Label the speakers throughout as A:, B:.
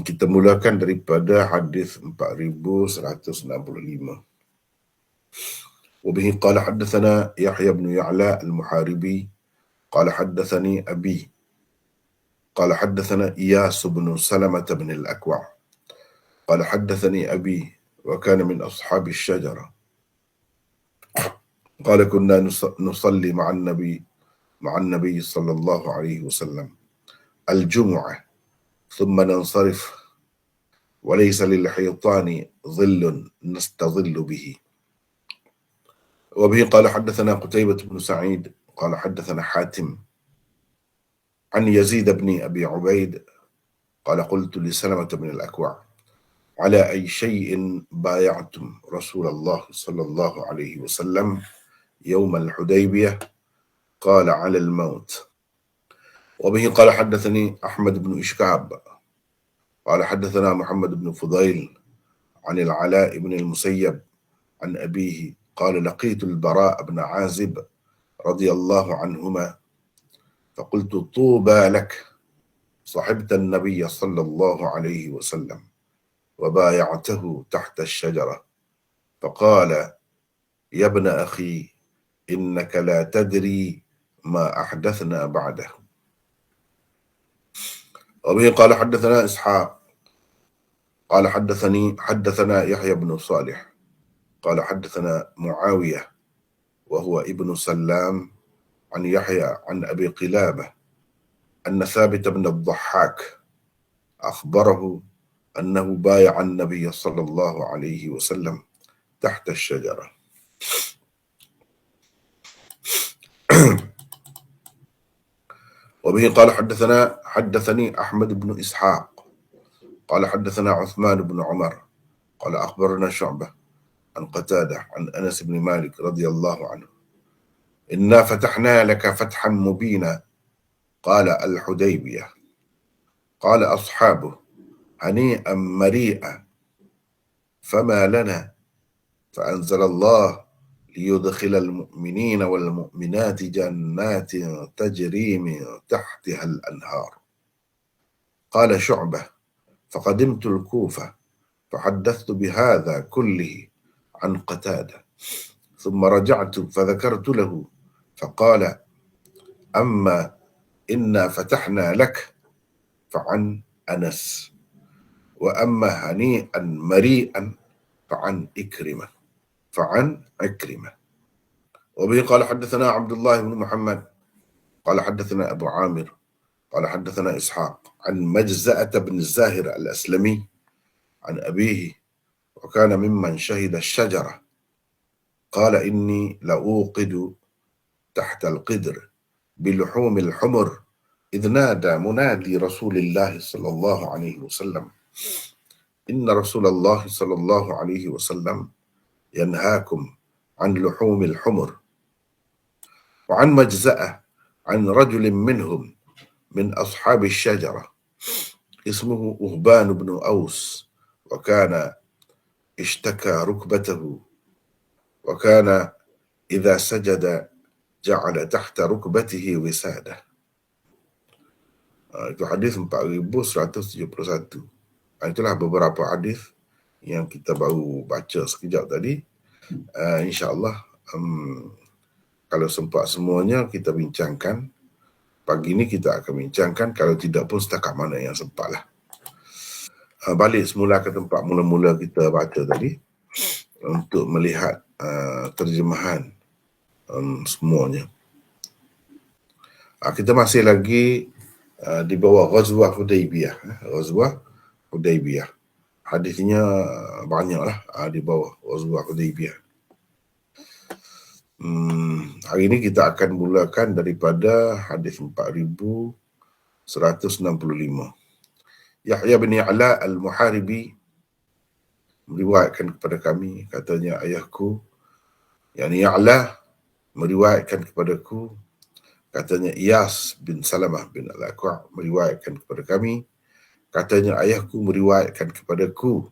A: Kita mulakan daripada hadis 4165. وبه قال حدثنا يحيى بن يعلى المحاربي قال حدثني أبي قال حدثنا إياس بن سلمة بن الأكوع قال حدثني أبي وكان من أصحاب الشجرة قال كنا نصلي مع النبي صلى الله عليه وسلم الجمعة ثم ننصرف وليس للحيطان ظل نستظل به. وبه قال حدثنا قتيبة بن سعيد قال حدثنا حاتم عن يزيد بن أبي عبيد قال قلت لسلمة بن الأكوع على أي شيء بايعتم رسول الله صلى الله عليه وسلم يوم الحديبية قال على الموت. وبه قال حدثني أحمد بن إشكاب قال حدثنا محمد بن فضيل عن العلاء بن المسيب عن أبيه قال لقيت البراء بن عازب رضي الله عنهما فقلت طوبى لك صحبت النبي صلى الله عليه وسلم وبايعته تحت الشجرة فقال يا ابن أخي إنك لا تدري ما أحدثنا بعده. وبه قال حدثنا إسحاق قال حدثنا يحيى بن صالح قال حدثنا معاوية وهو ابن سلام عن يحيى عن أبي قلابة أن ثابت بن الضحاك أخبره أنه بايع النبي صلى الله عليه وسلم تحت الشجرة. وبه قال حدثني أحمد بن إسحاق قال حدثنا عثمان بن عمر قال أخبرنا شعبة عن قتادة عن أنس بن مالك رضي الله عنه إنا فتحنا لك فتحا مبينا قال الحديبية قال أصحابه هنيئا مريئا فما لنا فأنزل الله ليدخل المؤمنين والمؤمنات جنات تجري من تحتها الأنهار. قال شعبة فقدمت الكوفة فحدثت بهذا كله عن قتادة ثم رجعت فذكرت له فقال أما إنا فتحنا لك فعن أنس وأما هنيئا مريئا فعن عكرمة. وبه قال حدثنا عبد الله بن محمد قال حدثنا أبو عامر قال حدثنا إسحاق عن مجزأة بن الزاهر الأسلمي عن أبيه وكان ممن شهد الشجرة قال إني لأوقد تحت القدر بلحوم الحمر إذ نادى منادي رسول الله صلى الله عليه وسلم إن رسول الله صلى الله عليه وسلم ينهاكم عن لحوم الحمر. وعن مجزأة عن رجل منهم من أصحاب الشجرة اسمه أهبان بن أوس وكان اشتكى ركبته وكان إذا سجد جعل تحت ركبته وسادة. Itu hadis 4171. Itulah beberapa hadis yang kita baru baca sekejap tadi. InsyaAllah kalau sempat semuanya kita bincangkan. Pagi ni kita akan bincangkan, kalau tidak pun setakat mana yang sempatlah. Balik semula ke tempat mula-mula kita baca tadi untuk melihat terjemahan semuanya. Kita masih lagi di bawah Ghazwah Hudaybiyah. Hadisnya banyaklah di bawah Ghazwah Hudaybiyah. Hari ini kita akan mulakan daripada hadis 4165. Yahya bin Ya'la al-Muharibi meriwayatkan kepada kami, katanya ayahku, yakni Ya'la meriwayatkan kepadaku, katanya Iyas bin Salamah bin Al-Aqwa' meriwayatkan kepada kami, katanya ayahku meriwayatkan kepadaku,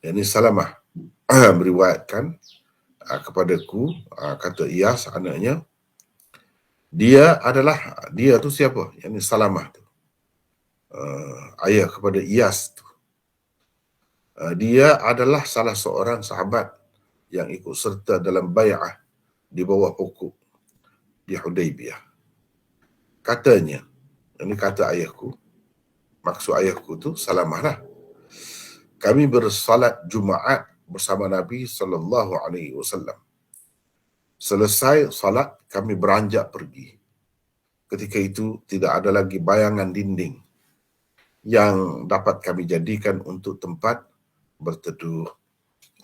A: yakni Salamah meriwayatkan kepadaku, kata Iyas anaknya, dia tu siapa? Yakni Salamah tu. ayah kepada Iyas tu. Dia adalah salah seorang sahabat yang ikut serta dalam bai'ah di bawah pokok di Hudaibiyah. Katanya, ini kata ayahku, maksud ayahku tu Salamah lah. Kami bersalat Jumaat bersama Nabi SAW. Selesai salat, kami beranjak pergi. Ketika itu tidak ada lagi bayangan dinding yang dapat kami jadikan untuk tempat berteduh.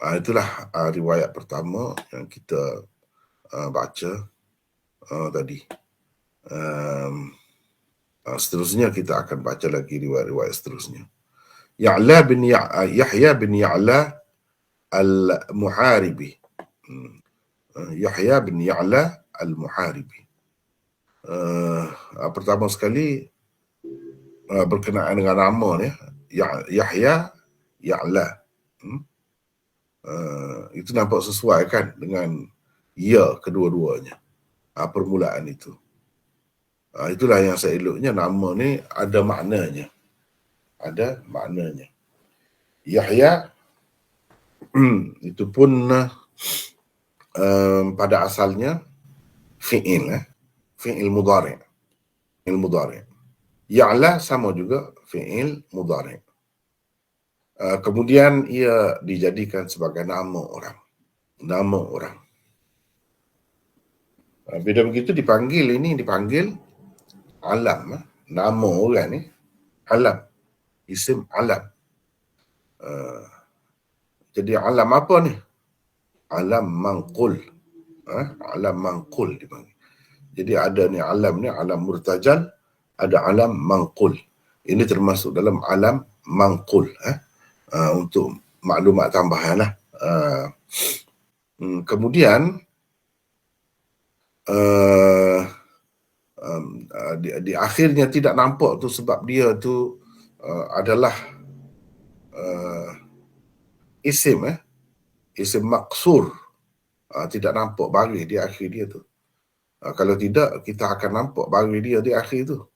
A: Itulah riwayat pertama yang kita baca tadi. Seterusnya kita akan baca lagi riwayat-riwayat seterusnya. Yahya bin Ya'la al-Muharibi. Yahya bin Ya'la al-Muharibi. Pertama sekali berkenaan dengan nama ni, Yahya Ya'la. Itu nampak sesuai kan dengan ya kedua-duanya. Permulaan itu. Itulah yang saya eloknya, nama ni ada maknanya. Ada maknanya. Yahya itu pun pada asalnya fi'il mudhari'. Fi'il mudhari'. Ya'la sama juga fi'il mudhari'. Kemudian ia dijadikan sebagai nama orang. Nama orang. Bila begitu dipanggil alam. Nama orang ni alam. Isim alam. Jadi alam apa ni? Alam manqul. Alam manqul dipanggil. Jadi ada ni alam murtajal, ada alam manqul. Ini termasuk dalam alam manqul. Untuk maklumat tambahan lah. Kemudian di akhirnya tidak nampak tu sebab dia tu adalah isim maksur. Tidak nampak baris di akhir dia tu. Kalau tidak, kita akan nampak baris dia di akhir tu.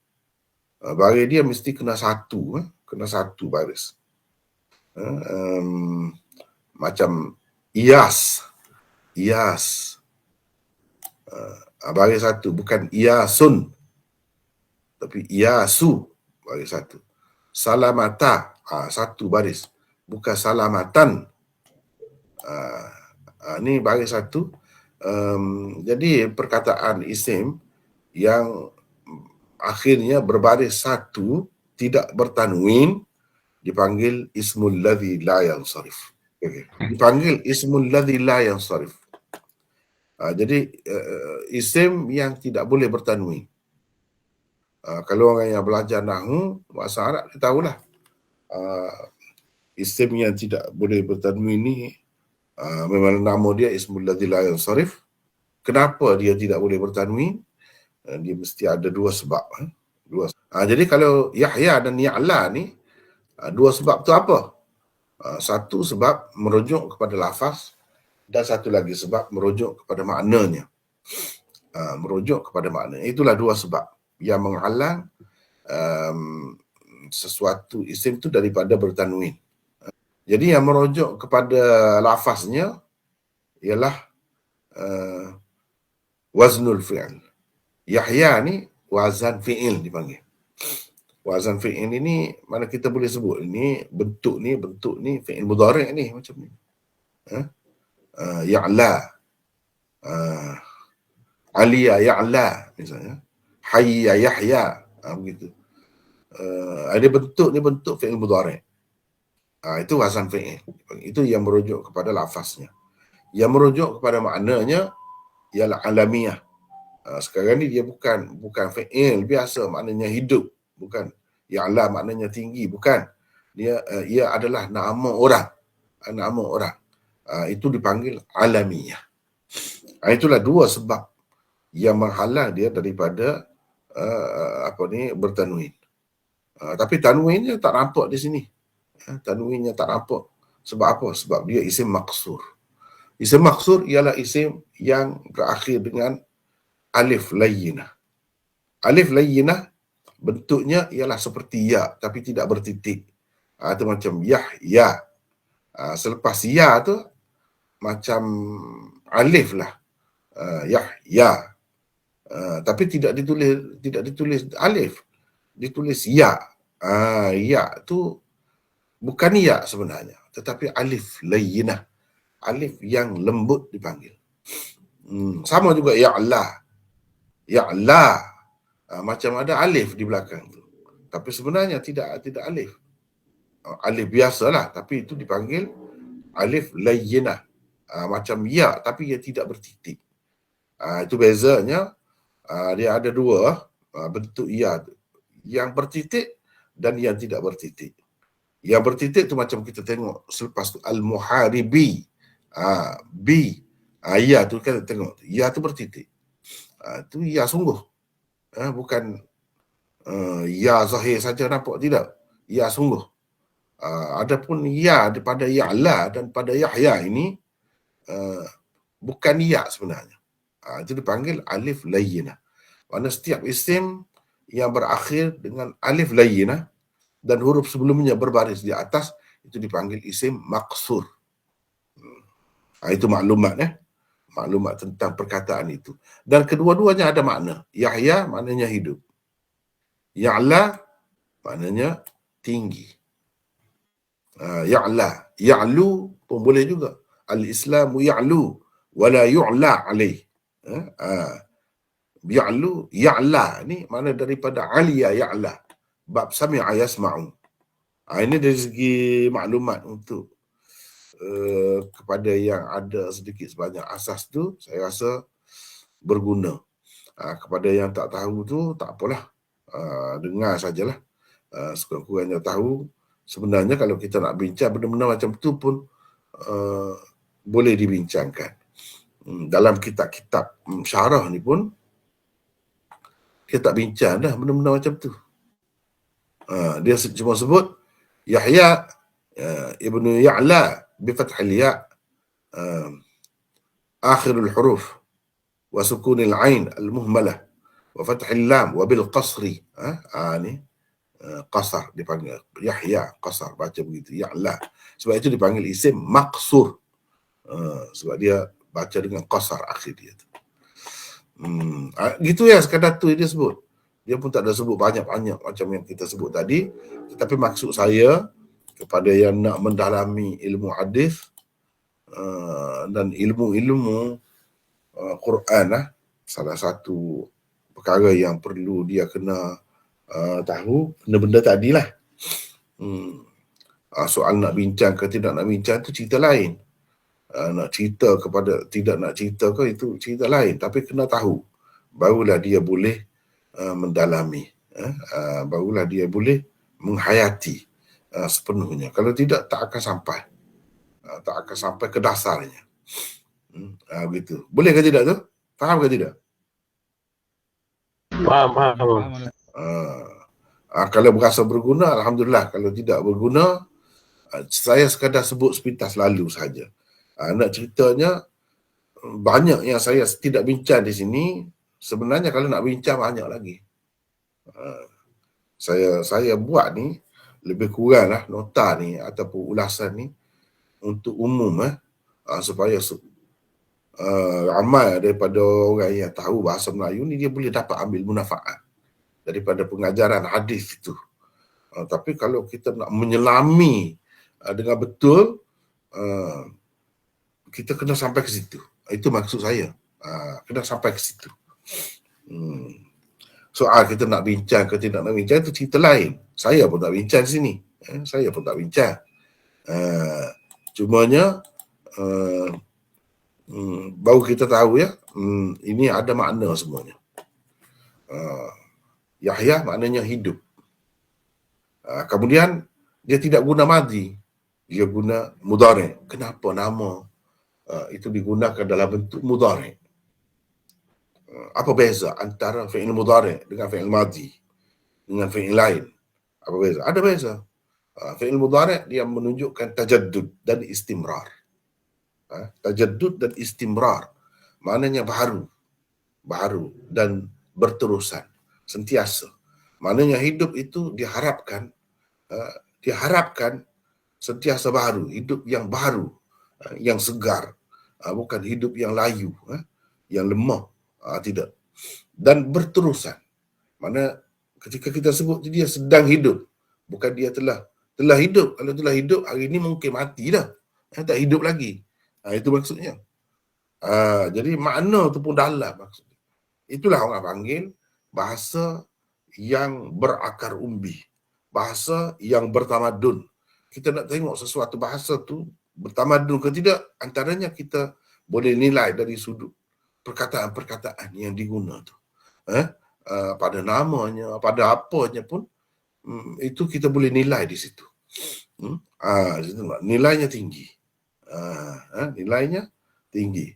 A: Baris dia mesti kena satu baris. Macam Iyas. Baris satu, bukan Iyasun, tapi Iyasu, baris satu. Salamata, satu baris, bukan Salamatan. Ni baris satu. Jadi perkataan isim yang akhirnya berbaris satu, tidak bertanwin, dipanggil ismul ladzi la yansarif. Dipanggil ismul ladzi la yansarif. Jadi isim yang tidak boleh bertanwin. Kalau orang yang belajar nahwu bahasa Arab, kita tahulah isim yang tidak boleh bertanwin ni memang nama dia ismul ladzi la yansarif. Kenapa dia tidak boleh bertanwin? Dia mesti ada dua sebab. Jadi kalau Yahya dan Ya'la ni, dua sebab tu apa? Satu sebab merujuk kepada lafaz, dan satu lagi sebab merujuk kepada maknanya. Merujuk kepada makna. Itulah dua sebab yang menghalang sesuatu isim tu daripada bertanwin. Jadi yang merujuk kepada lafaznya ialah waznul fi'il. Yahya ni wazan fi'il dipanggil. Wazan fi'il ini mana kita boleh sebut ini bentuk ni fi'il mudhari' ni macam ni. Ya'la, Aliya Ya'la misalnya, Hayya Yahya, begitu. Ada bentuk fi'il mudhari'. Itu wazan fi'il. Itu yang merujuk kepada lafaznya. Yang merujuk kepada maknanya ialah alamiyah. Sekarang ni dia bukan fi'il biasa, maknanya hidup, bukan. Ya'la maknanya tinggi, bukan. Ia adalah nama orang. Nama orang. Itu dipanggil alamiyah. Itulah dua sebab yang menghalang dia daripada bertanwin. Tapi tanwinnya tak nampak di sini. Tanwinnya tak nampak. Sebab apa? Sebab dia isim maksur. Isim maksur ialah isim yang berakhir dengan alif layyinah. Alif layyinah bentuknya ialah seperti ya tapi tidak bertitik. Itu macam Yahya. Selepas ya tu macam alif lah. Yahya. Tapi tidak ditulis alif, ditulis ya. Ya tu bukan ya sebenarnya, tetapi alif layyinah, alif yang lembut dipanggil. Sama juga ya'la. Ya'la. Macam ada alif di belakang tu. Tapi sebenarnya tidak alif. Alif biasalah, tapi itu dipanggil alif layyinah. Macam ya, tapi ia tidak bertitik. Itu bezanya. Dia ada dua bentuk ya, yang bertitik dan yang tidak bertitik. Yang bertitik tu macam kita tengok selepas tu al-muharibi. Bi. Ya tu kan tengok. Ya tu bertitik. Tu ya sungguh. Bukan ya zahir saja nampak, tidak. Ya sungguh. Adapun ya pada Ya'la dan pada Yahya ini bukan ya sebenarnya. Itu dipanggil alif layyinah. Mana setiap isim yang berakhir dengan alif layyinah dan huruf sebelumnya berbaris di atas itu dipanggil isim maqsur. Itu maklumat maklumat tentang perkataan itu. Dan kedua-duanya ada makna. Yahya maknanya hidup. Ya'la maknanya tinggi. Ya'la, ya'lu pun boleh juga. Al-Islamu ya'lu wala yu'la alaih. Ya'lu, ya'la ni mana daripada aliya ya'la. Bab sami'a yasma'u. Ini dari segi maklumat untuk kepada yang ada sedikit sebanyak asas tu, saya rasa berguna. Kepada yang tak tahu tu, tak apalah. Dengar sajalah. Sekurang-kurangnya tahu. Sebenarnya kalau kita nak bincang benda-benda macam tu pun boleh dibincangkan. Dalam kitab-kitab syarah ni pun kita tak bincang dah benda-benda macam tu. Dia cuma sebut Yahya ibnu Ya'la bifathil ya akhirul huruf wa sukunil ain al-muhmalah wa fathil lam wa bil qasri. Ni qasar dipanggil. Yahya qasar, baca begitu. Ya'la. Sebab itu dipanggil isim maqsur. Sebab dia baca dengan qasar akhir dia tu. Gitu ya, sekadar tu dia sebut. Dia pun tak ada sebut banyak-banyak macam yang kita sebut tadi. Tetapi maksud saya kepada yang nak mendalami ilmu hadis dan ilmu-ilmu Quran, salah satu perkara yang perlu dia kena tahu benda-benda tadilah. Soal nak bincang ke tidak nak bincang tu cerita lain. Nak cerita kepada tidak nak cerita ke itu cerita lain, tapi kena tahu barulah dia boleh mendalami, barulah dia boleh menghayati sepenuhnya. Kalau tidak, tak akan sampai ke dasarnya. Begitu. Boleh ke tidak tu? Faham ke tidak?
B: Faham.
A: Kalau berasa berguna, alhamdulillah. Kalau tidak berguna, saya sekadar sebut sepintas lalu saja. Nak ceritanya banyak yang saya tidak bincang di sini. Sebenarnya kalau nak bincang banyak lagi. Saya buat ni lebih kurang lah nota ni ataupun ulasan ni untuk umum supaya ramai daripada orang yang tahu bahasa Melayu ni dia boleh dapat ambil manfaat daripada pengajaran hadis itu. Tapi kalau kita nak menyelami dengan betul, kita kena sampai ke situ. Itu maksud saya. Kena sampai ke situ. Soal kita nak bincang ke tidak nak bincang itu cerita lain. Saya pun tak bincang di sini. Saya pun tak bincang. Cumanya baru kita tahu ya, ini ada makna semuanya. Yahya maknanya hidup. Kemudian dia tidak guna madhi, dia guna mudhari'. Kenapa nama itu digunakan dalam bentuk mudhari'? Apa beza antara fi'il mudhari' dengan fi'il madhi dengan fi'il lain? Apa beza? Ada beza. Fi'il mudhari' dia menunjukkan tajaddud dan istimrar. Tajaddud dan istimrar maknanya baharu dan berterusan, sentiasa. Maknanya hidup itu diharapkan sentiasa baru, hidup yang baru, yang segar, bukan hidup yang layu, yang lemah, tidak. Dan berterusan. Mana ketika kita sebut dia sedang hidup, bukan dia telah hidup. Kalau telah hidup, hari ini mungkin mati dah, tak hidup lagi. Itu maksudnya. Jadi makna tu pun dalam maksudnya. Itulah orang panggil bahasa yang berakar umbi, bahasa yang bertamadun. Kita nak tengok sesuatu bahasa tu bertamadun ke tidak, antaranya kita boleh nilai dari sudut perkataan-perkataan yang diguna tu. Pada namanya, pada apanya pun, itu kita boleh nilai di situ. Nilainya tinggi. Nilainya tinggi.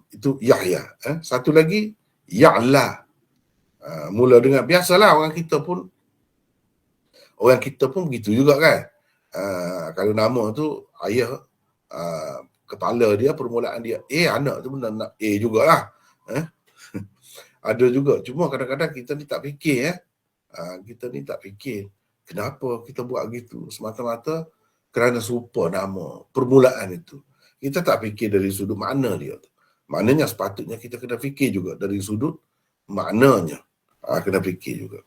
A: Itu Yahya. Satu lagi Ya'la. Mula dengan biasalah orang kita pun begitu juga kan. Kalau nama tu ayah, kepala dia, permulaan dia anak tu pun nak jugalah. Ada juga. Cuma kadang-kadang kita ni tak fikir kenapa kita buat gitu, semata-mata kerana serupa nama, permulaan itu. Kita tak fikir dari sudut makna dia tu. Maknanya sepatutnya kita kena fikir juga dari sudut maknanya. Kena fikir juga.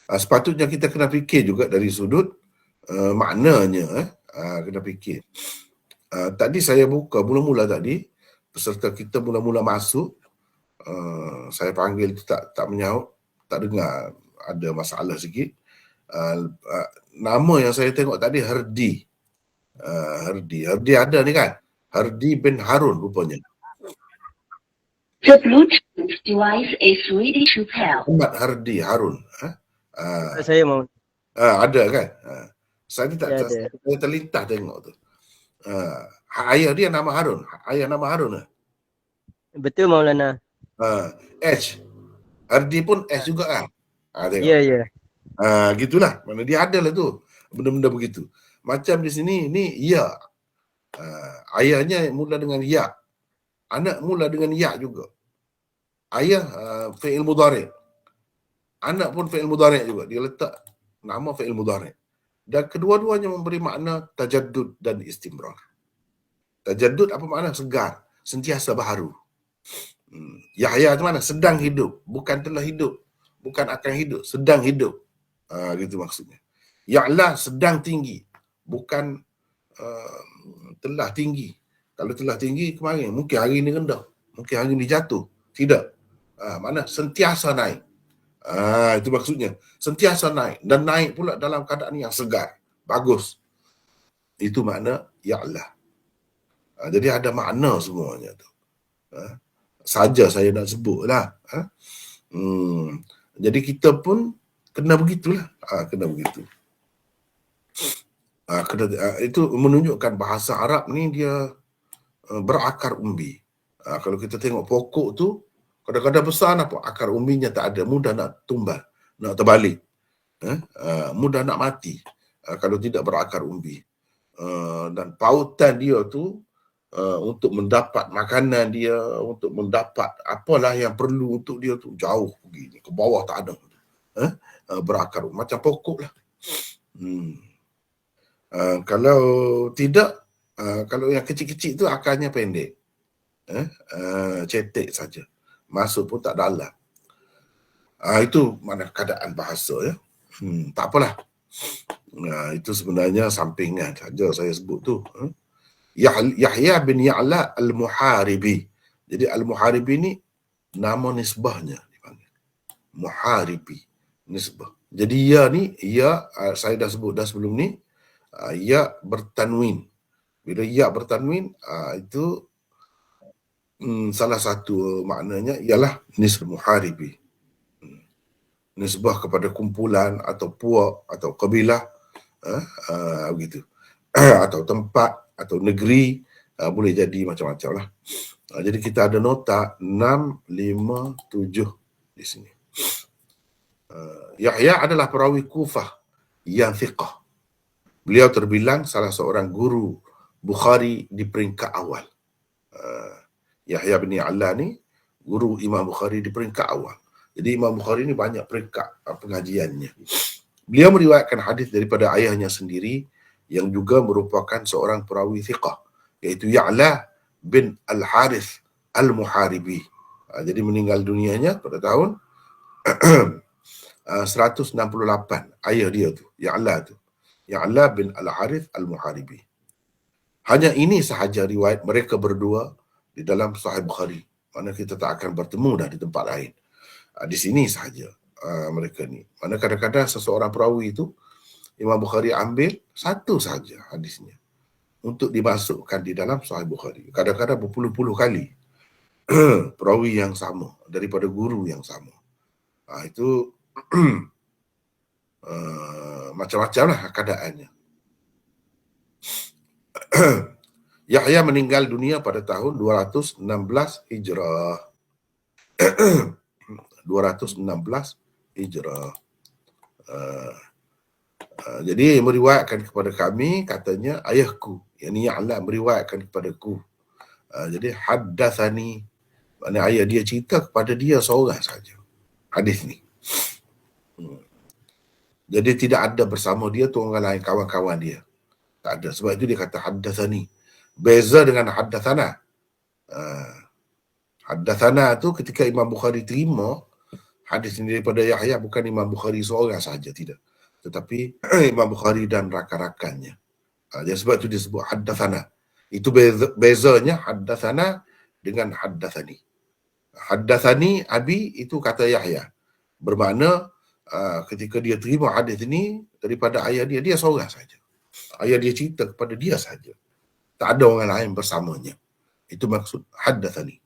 A: Sepatutnya kita kena fikir juga dari sudut maknanya. Kena fikir. Tadi saya buka mula-mula tadi, peserta kita mula-mula masuk, saya panggil tu tak menyaut, tak dengar, ada masalah sikit. Nama yang saya tengok tadi Hardi. Hardi ada ni kan? Hardi bin Harun rupanya.
B: The Bluetooth device is ready to pair.
A: Muhammad Hardi Harun.
C: Saya mau.
A: Ada kan? Saya terlintas tengok tu. Ayah dia nama Harun. Ayah nama Harun lah.
C: Betul Maulana.
A: H. Hardi pun H juga kan? Tengok.
C: Ya.
A: Gitulah. Mana dia ada lah tu. Benda-benda begitu. Macam di sini, ni ya. Ayahnya mula dengan ya. Anak mula dengan ya juga. Ayah fi'il mudhari'. Anak pun fi'il mudhari' juga. Dia letak nama fi'il mudhari'. Dan kedua-duanya memberi makna tajaddud dan istimrar. Tajaddud apa makna? Segar, sentiasa baru. Yahya itu mana? Sedang hidup, bukan telah hidup, bukan akan hidup, sedang hidup. Gitu maksudnya. Ya'la sedang tinggi, bukan telah tinggi. Kalau telah tinggi kemarin, mungkin hari ini rendah, mungkin hari ini jatuh. Tidak. Mana? Sentiasa naik. Itu maksudnya. Sentiasa naik. Dan naik pula dalam keadaan yang segar. Bagus. Itu makna Ya'la. Jadi ada makna semuanya tu. Saja saya nak sebut lah. Jadi kita pun kena begitulah. Kena begitu. Itu menunjukkan bahasa Arab ni dia berakar umbi. Kalau kita tengok pokok tu, kadang-kadang besar apa akar umbinya tak ada, mudah nak tumbal, nak terbalik, mudah nak mati kalau tidak berakar umbi. Dan pautan dia tu untuk mendapat makanan dia, untuk mendapat apalah yang perlu untuk dia tu jauh pergi, ke bawah tak ada. Berakar macam pokok lah. Kalau tidak, kalau yang kecil-kecil tu akarnya pendek, cetek saja, masuk pun tak dalam. Itu mana keadaan bahasa ya. Tak apalah. Itu sebenarnya sampingan saja saya sebut tu. Yahya bin Ya'la al-Muharibi. Jadi al-Muharibi ni nama nisbahnya dipanggil. Muharibi, nisbah. Jadi ya ni, ya saya dah sebut dah sebelum ni, ya bertanwin. Bila ya bertanwin, itu salah satu maknanya ialah nisbah Muharibi. Nisbah kepada kumpulan atau puak atau kabilah, begitu. Atau tempat atau negeri, boleh jadi macam-macam lah. Jadi kita ada nota 657 di sini. Yahya adalah perawi Kufah yang thiqah. Beliau terbilang salah seorang guru Bukhari di peringkat awal. Yahya bin Ya'la ni guru Imam Bukhari di peringkat awal. Jadi Imam Bukhari ni banyak peringkat pengajiannya. Beliau meriwayatkan hadis daripada ayahnya sendiri yang juga merupakan seorang perawi thiqah, iaitu Ya'la bin Al-Harith Al-Muharibi. Jadi meninggal dunianya pada tahun 168. Ayah dia tu, Ya'la bin Al-Harith Al-Muharibi. Hanya ini sahaja riwayat mereka berdua di dalam Sahih Bukhari. Mana kita tak akan bertemu dah di tempat lain. Di sini sahaja mereka ni. Mana kadang-kadang seseorang perawi itu Imam Bukhari ambil satu sahaja hadisnya untuk dimasukkan di dalam Sahih Bukhari. Kadang-kadang berpuluh-puluh kali perawi yang sama daripada guru yang sama. Itu macam-macam lah keadaannya. Yahya meninggal dunia pada tahun 216 Hijrah. 216 Hijrah. Jadi meriwayatkan kepada kami, katanya ayahku, yakni Ya'la meriwayatkan kepadaku. Jadi haddathani, maknanya ayah dia cerita kepada dia seorang saja hadis ni. Jadi tidak ada bersama dia tu orang lain, kawan-kawan dia. Tak ada. Sebab itu dia kata haddathani. Beza dengan haddathana. Haddathana tu ketika Imam Bukhari terima hadis ini daripada Yahya, bukan Imam Bukhari seorang sahaja, tidak. Tetapi Imam Bukhari dan rakan-rakannya. Jadi sebab itu disebut haddathana. Itu bezanya haddathana dengan haddathani. Haddathani abi itu kata Yahya. Bermakna ketika dia terima hadis ini daripada ayah dia, dia seorang saja. Ayah dia cerita kepada dia saja. Tak ada orang lain bersamanya. Itu maksud haddathani.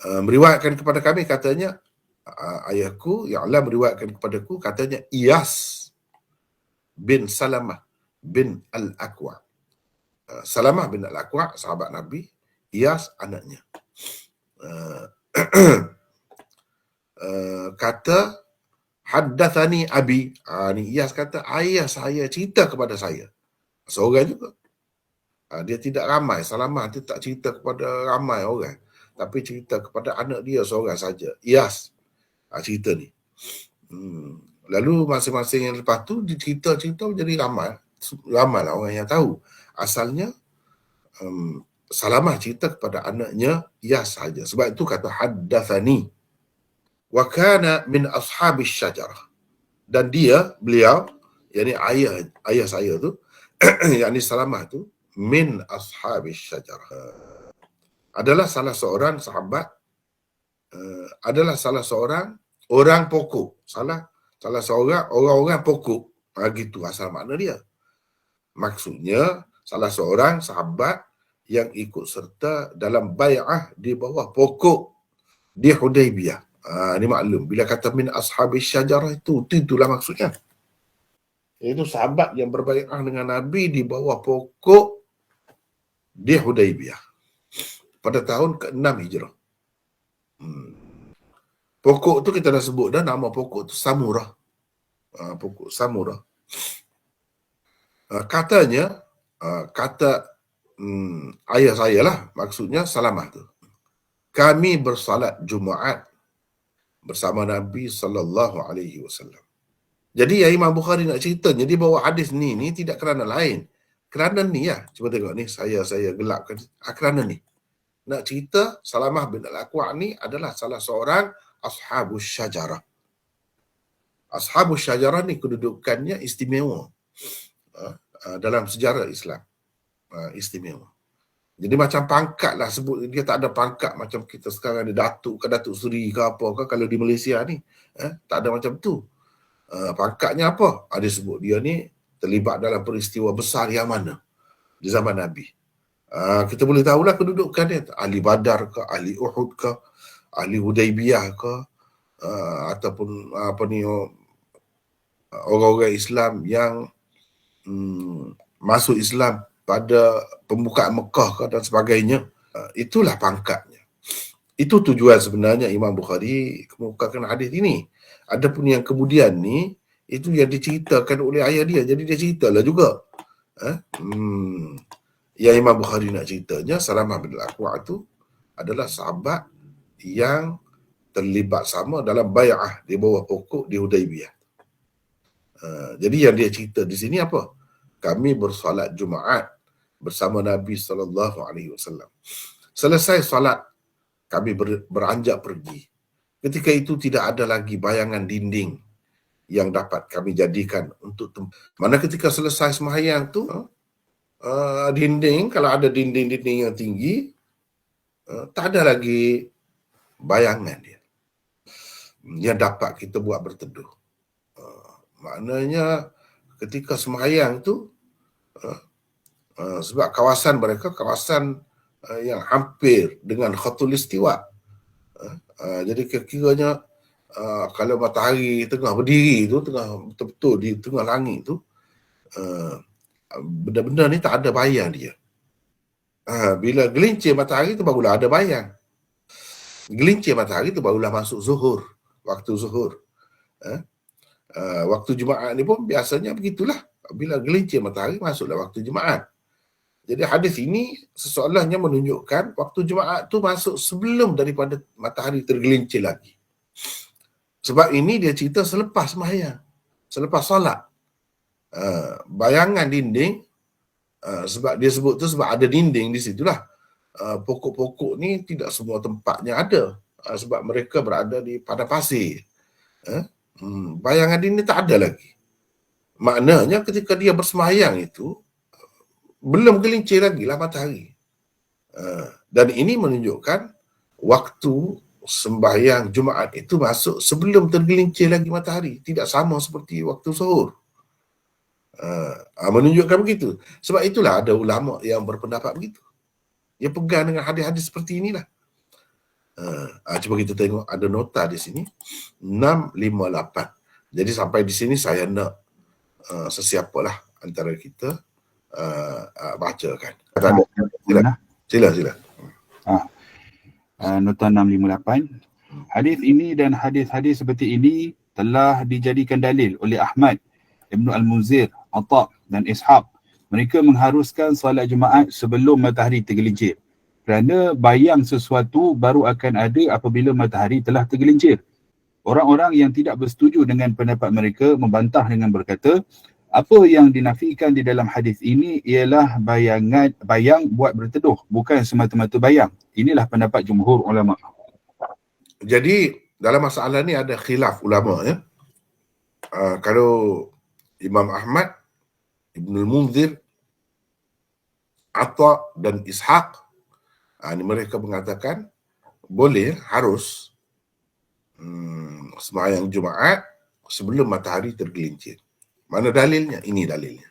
A: Meriwayatkan kepada kami, katanya ayahku Ya'la meriwayatkan kepadaku, katanya Iyas bin Salamah bin Al-Aqwa. Salamah bin Al-Aqwa sahabat Nabi, Iyas anaknya. Kata haddathani abi. Ni Iyas kata ayah saya cerita kepada saya. Seorang juga. Dia tidak ramai. Salamah dia tak cerita kepada ramai orang, tapi cerita kepada anak dia seorang saja, Iyas. Cerita ni. Lalu masing-masing yang lepas tu cerita menjadi ramai lah orang yang tahu. Asalnya Salamah cerita kepada anaknya Iyas saja. Sebab itu kata haddathani. Wa kana min ashabis syajarah. Dan beliau, yakni ayah saya tu, yakni Salamah tu, min ashabis syajarah. Adalah salah seorang sahabat, adalah salah seorang orang pokok. Salah seorang orang-orang pokok. Gitu asal makna dia. Maksudnya salah seorang sahabat yang ikut serta dalam bai'ah di bawah pokok di Hudaybiyah. Ini maklum. Bila kata min ashabis syajarah itulah maksudnya. Itu sahabat yang berbai'ah dengan Nabi di bawah pokok di Hudaybiyah pada tahun ke-6 Hijrah. Pokok tu kita dah sebut dah, nama pokok tu Samurah. Pokok Samurah. Katanya, kata ayah saya lah, maksudnya Salamah tu. Kami bersalat Jumaat bersama Nabi SAW. Jadi Imam Bukhari nak ceritanya, dia bawa hadis ni tidak kerana lain. Kerana ni ya, cuba tengok ni, saya gelapkan. Kerana ni. Nak cerita Salamah bin Al-Aqwa ni adalah salah seorang ashabus syajarah. Ashabus syajarah ni kedudukannya istimewa dalam sejarah Islam. Istimewa. Jadi macam pangkat lah sebut, dia tak ada pangkat macam kita sekarang ada Datuk ke Datuk Seri ke apa ke kalau di Malaysia ni. Tak ada macam tu. Pangkatnya apa? Ada sebut dia ni terlibat dalam peristiwa besar yang mana di zaman Nabi. Kita boleh tahulah kedudukan dia. Ahli Badar ke, ahli Uhud ke, ahli Hudaybiyah ke, ataupun orang-orang Islam yang masuk Islam pada pembukaan Mekah ke dan sebagainya. Itulah pangkatnya. Itu tujuan sebenarnya Imam Bukhari kemukakan hadis ini. Adapun yang kemudian ni, itu yang diceritakan oleh ayah dia. Jadi dia ceritalah juga. Yang Imam Bukhari nak ceritanya, Salamah bin Al-Aqwa' tu adalah sahabat yang terlibat sama dalam bai'ah di bawah pokok di Hudaibiyah. Jadi yang dia cerita di sini apa? Kami bersolat Jumaat bersama Nabi SAW. Selesai solat, kami beranjak pergi. Ketika itu tidak ada lagi bayangan dinding yang dapat kami jadikan untuk mana ketika selesai sembahyang tu, dinding, kalau ada dinding-dinding yang tinggi, tak ada lagi bayangan dia yang dapat kita buat berteduh. Maknanya ketika sembahyang tu, sebab kawasan mereka kawasan yang hampir dengan khatul istiwa, jadi kira-kiranya kalau matahari tengah berdiri tu, tengah betul-betul di tengah langit tu, benda-benda ni tak ada bayang dia. Bila gelincir matahari tu barulah ada bayang. Gelincir matahari tu barulah masuk zuhur, waktu zuhur. Waktu Jumaat ni pun biasanya begitulah. Bila gelincir matahari masuklah waktu Jumaat. Jadi hadis ini seolah-olahnya menunjukkan waktu Jumaat tu masuk sebelum daripada matahari tergelincir lagi. Sebab ini dia cerita selepas sembahyang, selepas solat. Bayangan dinding, sebab dia sebut tu sebab ada dinding di situlah. Pokok-pokok ni tidak semua tempatnya ada, sebab mereka berada di padang pasir. Bayangan dinding tak ada lagi. Maknanya ketika dia bersembahyang itu belum gelincir lagi lah matahari. Dan ini menunjukkan waktu sembahyang Jumaat itu masuk sebelum tergelincir lagi matahari, tidak sama seperti waktu zuhur. Menunjukkan begitu. Sebab itulah ada ulama yang berpendapat begitu. Dia pegang dengan hadis-hadis seperti inilah. Cuba kita tengok, ada nota di sini 658. Jadi sampai di sini saya nak sesiapalah antara kita bacakan. Sila.
D: Nota 658. Hadis ini dan hadis-hadis seperti ini telah dijadikan dalil oleh Ahmad, Ibnu Al-Munzir, Atha dan Ishaq. Mereka mengharuskan solat Jumaat sebelum matahari tergelincir, kerana bayang sesuatu baru akan ada apabila matahari telah tergelincir. Orang-orang yang tidak bersetuju dengan pendapat mereka membantah dengan berkata, apa yang dinafikan di dalam hadis ini ialah bayang buat berteduh, bukan semata-mata bayang. Inilah pendapat jumhur ulama.
A: Jadi dalam masalah ni ada khilaf ulama ya. Kalau Imam Ahmad, Ibnu Al-Munzir, Atha dan Ishaq, ini mereka mengatakan boleh, harus sembahyang Jumaat sebelum matahari tergelincir. Mana dalilnya? Ini dalilnya.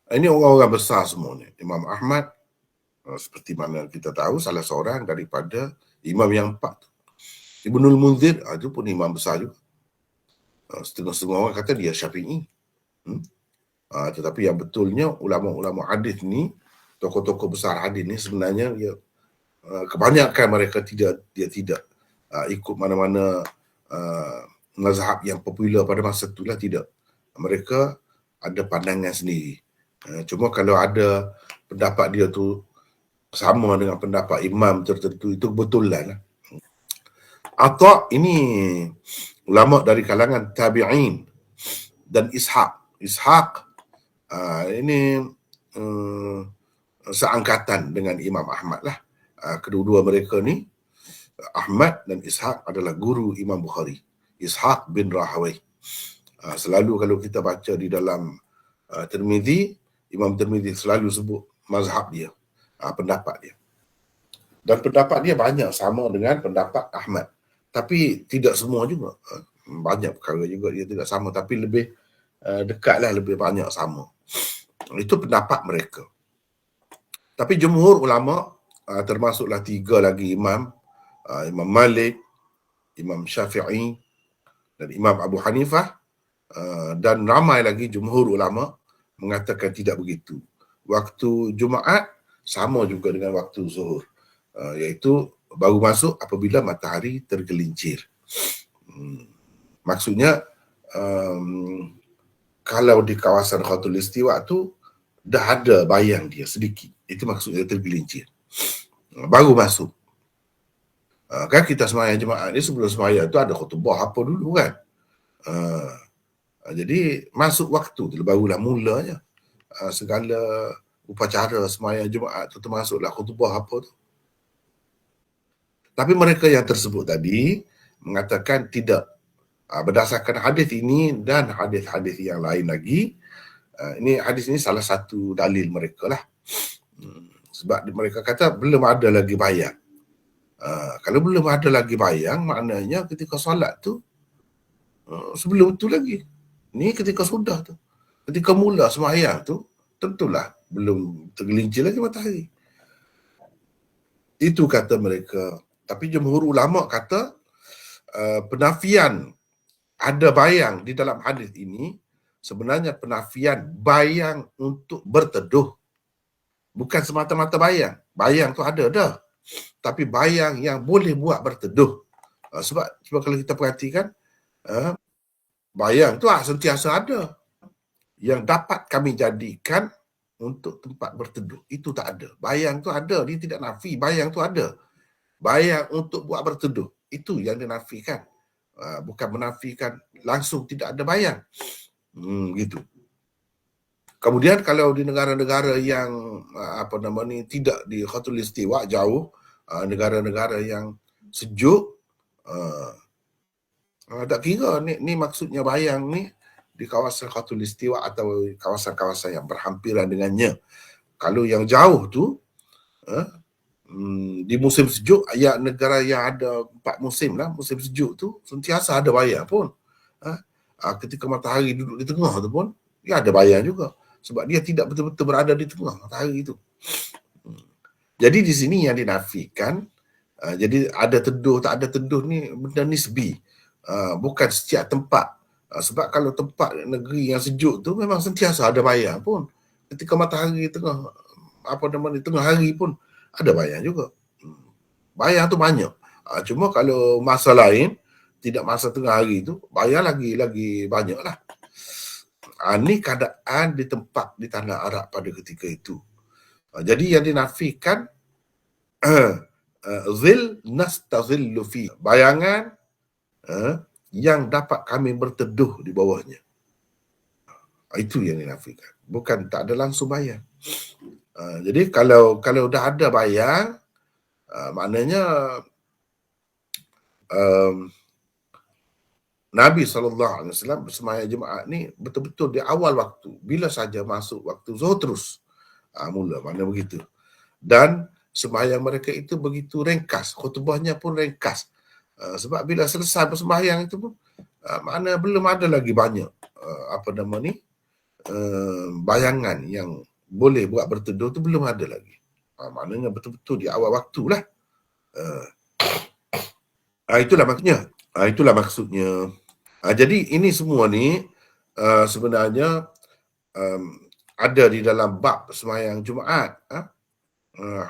A: Ini orang-orang besar semua ni. Imam Ahmad, seperti mana kita tahu, salah seorang daripada imam yang 4. Ibnu Al-Munzir, itu pun imam besar juga. Setengah-setengah orang kata dia Syafi'i. Tetapi yang betulnya ulama-ulama hadis ni, tokoh-tokoh besar hadis ni sebenarnya dia, kebanyakan mereka tidak ikut mana-mana mazhab yang popular pada masa itulah, tidak. Mereka ada pandangan sendiri. Cuma kalau ada pendapat dia tu sama dengan pendapat imam tertentu, itu kebetulan lah. Atha ini ulama dari kalangan tabi'in, dan Ishaq ini seangkatan dengan Imam Ahmad lah. Kedua-dua mereka ni, Ahmad dan Ishaq, adalah guru Imam Bukhari, Ishaq bin Rahawai. Selalu kalau kita baca di dalam Tirmizi, Imam Tirmizi selalu sebut mazhab dia, pendapat dia. Dan pendapat dia banyak sama dengan pendapat Ahmad. Tapi tidak semua juga. Banyak perkara juga dia tidak sama, tapi lebih dekatlah, lebih banyak sama. Itu pendapat mereka. Tapi jumhur ulama, termasuklah 3 lagi imam, Imam Malik, Imam Syafi'i dan Imam Abu Hanifah, dan ramai lagi jumhur ulama mengatakan tidak begitu. Waktu Jumaat sama juga dengan waktu zuhur, iaitu baru masuk apabila matahari tergelincir. Maksudnya kalau di kawasan Khatul Istiwa tu dah ada bayang dia sedikit, Itu maksudnya tergelincir. Baru masuk. Kan kita sembahyang jemaah ni sebelum sembahyang tu ada khutbah apa dulu kan. Jadi masuk waktu tu barulah mulanya segala upacara sembahyang jemaah tu termasuklah khutbah apa tu. Tapi mereka yang tersebut tadi mengatakan tidak. Berdasarkan hadis ini dan hadis-hadis yang lain lagi, ini hadis ini salah satu dalil mereka lah. Sebab mereka kata belum ada lagi bayang. Kalau belum ada lagi bayang, maknanya ketika solat tu sebelum tu lagi. Ni ketika sudah tu. Ketika mula sembahyang tu, tentulah belum tergelincir lagi matahari. Itu kata mereka. Tapi jumhur ulama kata penafian ada bayang di dalam hadis ini sebenarnya penafian bayang untuk berteduh. Bukan semata-mata bayang. Bayang tu ada dah. Tapi bayang yang boleh buat berteduh. Sebab kalau kita perhatikan, bayang tu sentiasa ada. Yang dapat kami jadikan untuk tempat berteduh. Itu tak ada. Bayang tu ada. Dia tidak nafi. Bayang tu ada. Bayang untuk buat berteduh. Itu yang dinafikan. Bukan menafikan langsung tidak ada bayang. Gitu. Kemudian kalau di negara-negara yang tidak di Khatul Istiwa, jauh, negara-negara yang sejuk, tak kira ni maksudnya bayang ni di kawasan Khatul Istiwa atau kawasan-kawasan yang berhampiran dengannya. Kalau yang jauh tu di musim sejuk, negara yang ada 4 musim lah, musim sejuk tu sentiasa ada bayang pun. Ketika matahari duduk di tengah tu pun dia ada bayang juga, sebab dia tidak betul-betul berada di tengah matahari itu. Jadi di sini yang dinafikan, jadi ada teduh tak ada teduh ni benda nisbi, bukan setiap tempat. Sebab kalau tempat negeri yang sejuk tu memang sentiasa ada bayang pun. Ketika matahari tengah tengah hari pun ada bayang juga. Bayang tu banyak. Cuma kalau masa lain, tidak masa tengah hari tu, bayang lagi banyak lah. Ni keadaan di tempat di tanah Arab pada ketika itu. Jadi yang dinafikan zil nastazillu fi, bayangan yang dapat kami berteduh di bawahnya. Itu yang dinafikan. Bukan tak ada langsung bayang. Jadi kalau dah ada bayang, maknanya Nabi SAW bersembahyang Jumaat ni betul-betul di awal waktu. Bila saja masuk waktu zuhur terus mula, maknanya begitu. Dan sembahyang mereka itu begitu ringkas, khutbahnya pun ringkas. Sebab bila selesai bersembahyang itu pun makna belum ada lagi banyak bayangan yang boleh buat berteduh tu belum ada lagi. Maknanya betul-betul di awal waktu lah. Itulah maksudnya. Itulah maksudnya. Jadi ini semua ni sebenarnya ada di dalam bab sembahyang Jumaat.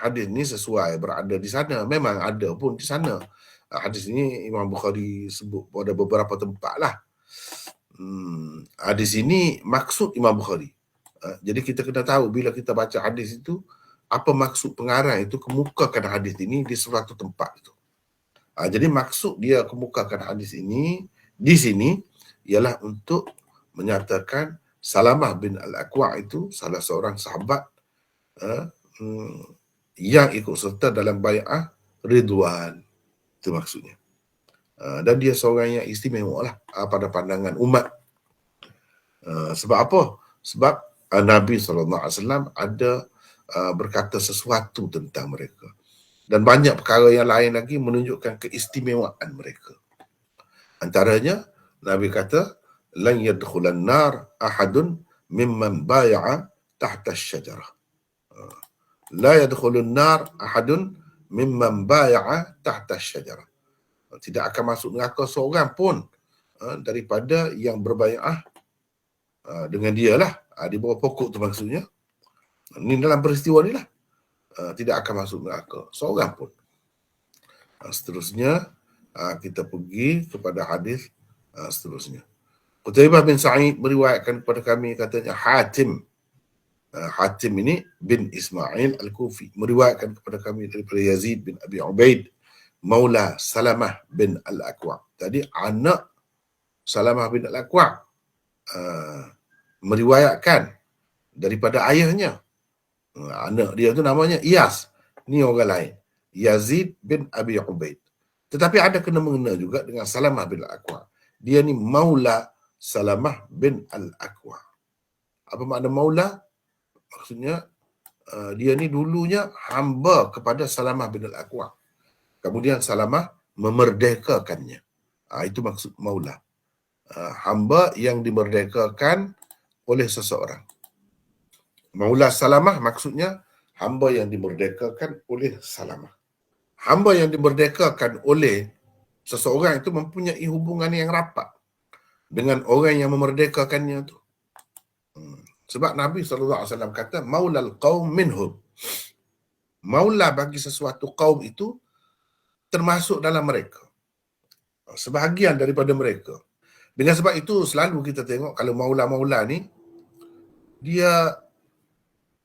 A: Hadis ni sesuai berada di sana. Memang ada pun di sana. Hadis ni Imam Bukhari sebut pada beberapa tempat lah. Hadis ini maksud Imam Bukhari. Jadi kita kena tahu bila kita baca hadis itu, apa maksud pengarang itu kemukakan hadis ini di suatu tempat itu. Jadi maksud dia kemukakan hadis ini di sini ialah untuk menyatakan Salamah bin Al-Aqwa' itu salah seorang sahabat yang ikut serta dalam bai'ah Ridwan. Itu maksudnya. Dan dia seorang yang istimewa lah pada pandangan umat. Sebab apa? Sebab Nabi SAW ada berkata sesuatu tentang mereka. Dan banyak perkara yang lain lagi menunjukkan keistimewaan mereka. Antaranya, Nabi kata, lan yadkhulan nar ahadun mimman baya'a tahta syajarah. La yadkhulun nar ahadun mimman baya'a tahta syajarah. Tidak akan masuk neraka seorang pun daripada yang berbai'ah dengan dia lah, di bawah pokok tu maksudnya. Ni dalam peristiwa ni lah. Tidak akan masuk neraka seorang pun. Seterusnya kita pergi kepada hadis seterusnya. Qutaibah bin Sa'id meriwayatkan kepada kami, katanya Hatim Hatim ini bin Ismail Al-Kufi meriwayatkan kepada kami daripada Yazid bin Abi Ubaid Maula Salamah bin Al-Aqwa. Tadi anak Salamah bin Al-Aqwa meriwayatkan daripada ayahnya. Anak dia tu namanya Iyas. Ni orang lain. Yazid bin Abi Ubaid. Tetapi ada kena-mengena juga dengan Salamah bin Al-Aqwa. Dia ni Maula Salamah bin Al-Aqwa. Apa makna Maula? Maksudnya dia ni dulunya hamba kepada Salamah bin Al-Aqwa. Kemudian Salamah memerdekakannya. Itu maksud Maula. Hamba yang dimerdekakan oleh seseorang. Maula Salamah maksudnya hamba yang dimerdekakan oleh Salamah. Hamba yang dimerdekakan oleh seseorang itu mempunyai hubungan yang rapat dengan orang yang memerdekakannya itu. Sebab Nabi SAW kata, Maulal qaum minhum. Maula bagi sesuatu kaum itu termasuk dalam mereka. Sebahagian daripada mereka. Dengan sebab itu selalu kita tengok kalau maula-maula ni, dia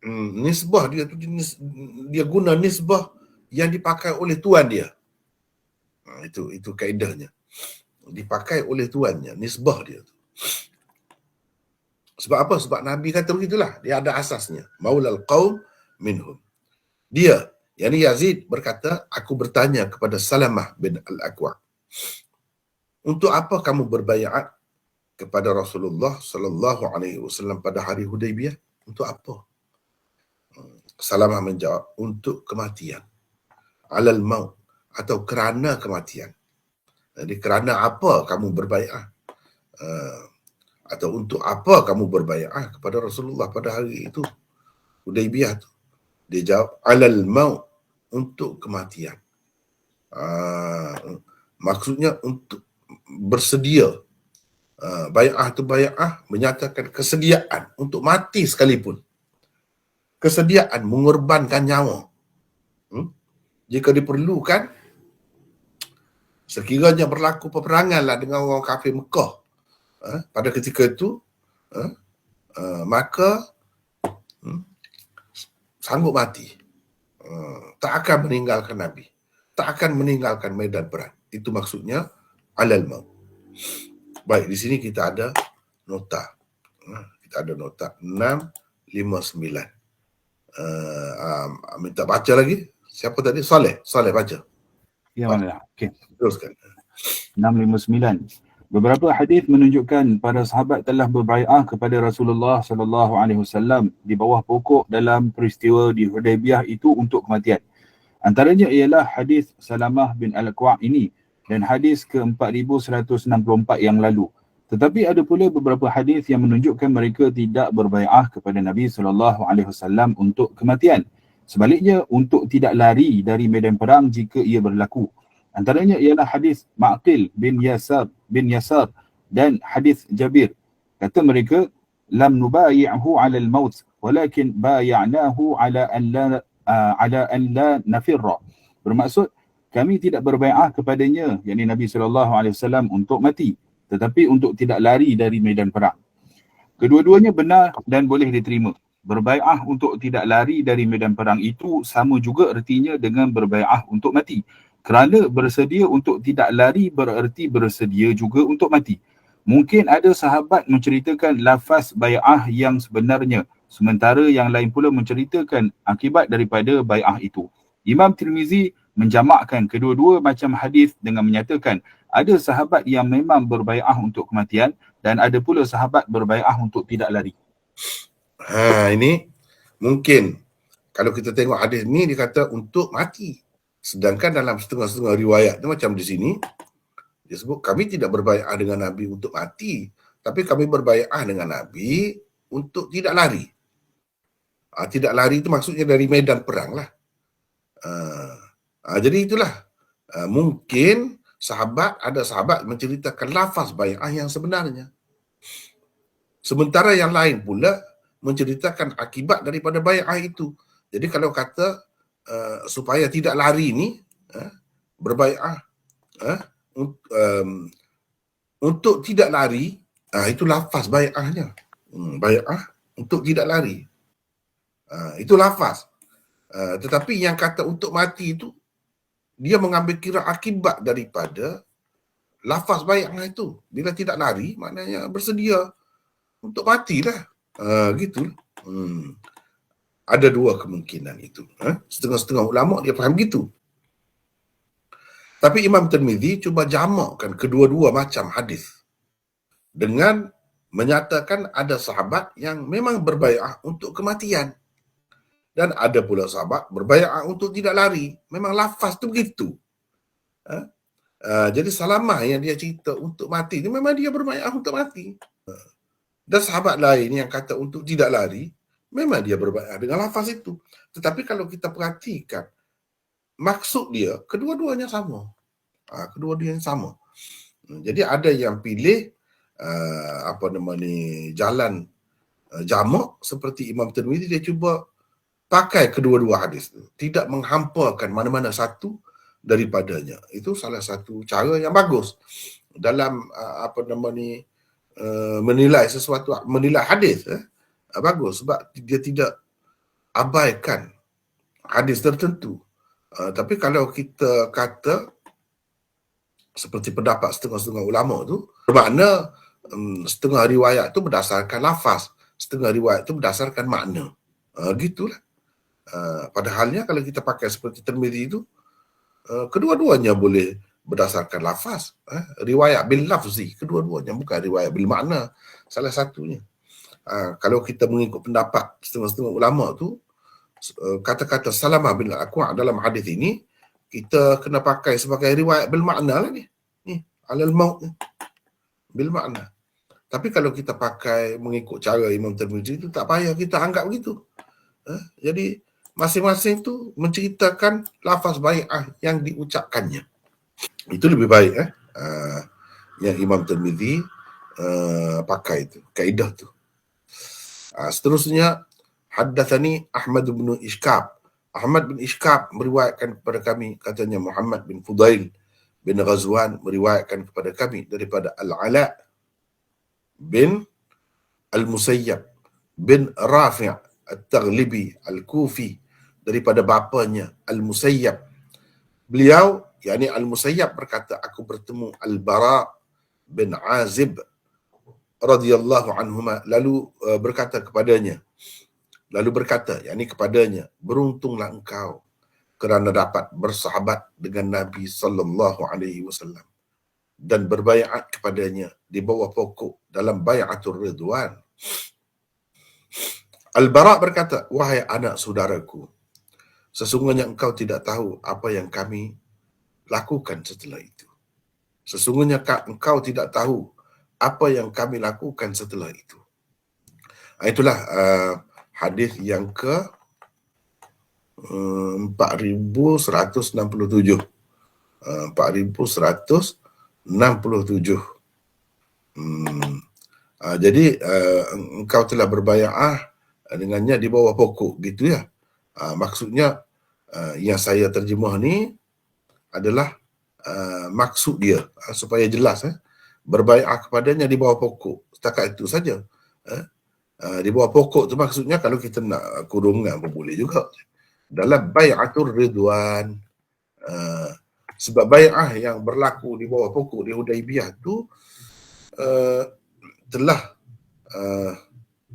A: nisbah dia tu dia guna nisbah yang dipakai oleh tuan dia. Itu kaedahnya. Dipakai oleh tuannya, nisbah dia tu. Sebab apa? Sebab Nabi kata begitulah. Dia ada asasnya. Maulal qaum minhum. Dia, yakni Yazid berkata, aku bertanya kepada Salamah bin Al-Aqwa, untuk apa kamu berbaiat kepada Rasulullah sallallahu alaihi wasallam pada hari Hudaibiyah? Untuk apa? Salamah menjawab, untuk kematian. Alal maut, atau kerana kematian. Jadi kerana apa kamu berbaiat? Atau untuk apa kamu berbaiat kepada Rasulullah pada hari itu, Hudaibiyah tu? Dia jawab, alal maut, untuk kematian. Maksudnya untuk bersedia. Bai'ah tu bai'ah menyatakan kesediaan untuk mati sekalipun. Kesediaan mengorbankan nyawa. Jika diperlukan, sekiranya berlaku peperangan lah dengan orang kafir Mekah pada ketika itu, maka sanggup mati. Tak akan meninggalkan Nabi. Tak akan meninggalkan medan perang. Itu maksudnya alal maut. Baik, di sini kita ada nota. Kita ada nota 659. Minta baca lagi. Siapa tadi? Saleh baca.
D: Ya, mana? Okey.
A: Teruskan.
D: 659. Beberapa hadis menunjukkan para sahabat telah berbai'ah kepada Rasulullah sallallahu alaihi wasallam di bawah pokok dalam peristiwa di Hudaibiyah itu untuk kematian. Antaranya ialah hadis Salamah bin Al-Aqwa ini dan hadis ke-4164 yang lalu. Tetapi ada pula beberapa hadis yang menunjukkan mereka tidak berbai'ah kepada Nabi sallallahu alaihi wasallam untuk kematian. Sebaliknya, untuk tidak lari dari medan perang jika ia berlaku. Antaranya ialah hadis Ma'qil bin Yasar dan hadis Jabir. Kata mereka, lam nubayi'hu 'ala al-maut walakin bay'nahu 'ala an la nafirra. Bermaksud kami tidak berbai'ah kepadanya, yakni Nabi sallallahu alaihi wasallam, untuk mati, tetapi untuk tidak lari dari medan perang. Kedua-duanya benar dan boleh diterima. Berbai'ah untuk tidak lari dari medan perang itu sama juga ertinya dengan berbai'ah untuk mati. Kerana bersedia untuk tidak lari bererti bersedia juga untuk mati. Mungkin ada sahabat menceritakan lafaz bai'ah yang sebenarnya, sementara yang lain pula menceritakan akibat daripada bai'ah itu. Imam Tirmizi menjamakkan kedua-dua macam hadis dengan menyatakan ada sahabat yang memang berbai'ah untuk kematian dan ada pula sahabat berbai'ah untuk tidak lari.
A: Ini mungkin kalau kita tengok hadis ni dia kata untuk mati. Sedangkan dalam setengah-setengah riwayat tu macam di sini dia sebut kami tidak berbai'ah dengan Nabi untuk mati, tapi kami berbai'ah dengan Nabi untuk tidak lari. Tidak lari itu maksudnya dari medan perang lah. Jadi itulah. Mungkin ada sahabat menceritakan lafaz bai'ah yang sebenarnya. Sementara yang lain pula menceritakan akibat daripada bai'ah itu. Jadi kalau kata supaya tidak lari ni, berbai'ah untuk tidak lari, itu lafaz bai'ahnya. Bai'ah untuk tidak lari. Itu lafaz. Tetapi yang kata untuk mati itu, dia mengambil kira akibat daripada lafaz bai'ah itu. Bila tidak lari, maknanya bersedia untuk matilah. Gitu. Ada dua kemungkinan itu. Setengah-setengah ulama dia faham gitu. Tapi Imam Tirmizi cuba jamakkan kedua-dua macam hadis dengan menyatakan ada sahabat yang memang berbai'ah untuk kematian. Dan ada pula sahabat berbai'ah untuk tidak lari. Memang lafaz tu begitu. Jadi Salamah yang dia cerita untuk mati ni memang dia berbai'ah untuk mati. Dan sahabat lain yang kata untuk tidak lari, memang dia berbai'ah dengan lafaz itu. Tetapi kalau kita perhatikan, maksud dia kedua-duanya sama. Kedua-duanya sama. Jadi ada yang pilih jalan jamak seperti Imam Tirmizi, dia cuba pakai kedua-dua hadis tu, tidak menghampakan mana-mana satu daripadanya. Itu salah satu cara yang bagus dalam menilai sesuatu, menilai hadis. Bagus sebab dia tidak abaikan hadis tertentu. Tapi kalau kita kata seperti pendapat setengah-setengah ulama tu, bermakna setengah riwayat tu berdasarkan lafaz, setengah riwayat tu berdasarkan makna. Gitulah. Padahalnya kalau kita pakai seperti Tirmizi itu, kedua-duanya boleh berdasarkan lafaz. Riwayat bil lafzi, kedua-duanya, bukan riwayat bil makna, salah satunya. Kalau kita mengikut pendapat setengah-setengah ulama tu, kata-kata Salamah bin Al-Aqwa' dalam hadis ini, kita kena pakai sebagai riwayat bil makna lah ni. Alal maut ni. Bil makna. Tapi kalau kita pakai mengikut cara Imam Tirmizi itu, tak payah kita anggap begitu. Jadi masing-masing tu menceritakan lafaz bai'ah yang diucapkannya. Itu lebih baik yang Imam Tirmizi pakai itu, kaedah tu. Seterusnya, haddatsani Ahmad bin Ishkab. Ahmad bin Ishkab meriwayatkan kepada kami, katanya Muhammad bin Fudail bin Ghazwan meriwayatkan kepada kami daripada Al-Ala bin Al-Musayyab bin Rafi' At-Taghlibi Al-Kufi, daripada bapanya Al-Musayyab. Beliau, yakni Al-Musayyab, berkata, aku bertemu Al-Bara bin Azib radhiyallahu anhuma, lalu berkata, yakni kepadanya, beruntunglah engkau kerana dapat bersahabat dengan Nabi sallallahu alaihi wasallam dan berbaiat kepadanya di bawah pokok dalam bai'atul ridwan. Al-Bara berkata, wahai anak saudaraku, sesungguhnya engkau tidak tahu apa yang kami lakukan setelah itu. Sesungguhnya engkau tidak tahu apa yang kami lakukan setelah itu. Itulah hadis yang ke 4167. 4167. Jadi engkau telah berbai'ah dengannya di bawah pokok, gitu ya. Maksudnya yang saya terjemah ni adalah maksud dia, supaya jelas, berbai'ah kepadanya di bawah pokok, setakat itu saja. Di bawah pokok tu maksudnya kalau kita nak kurungan pun boleh juga, dalam bai'atul ridwan. Sebab bai'ah yang berlaku di bawah pokok di Hudaibiyah tu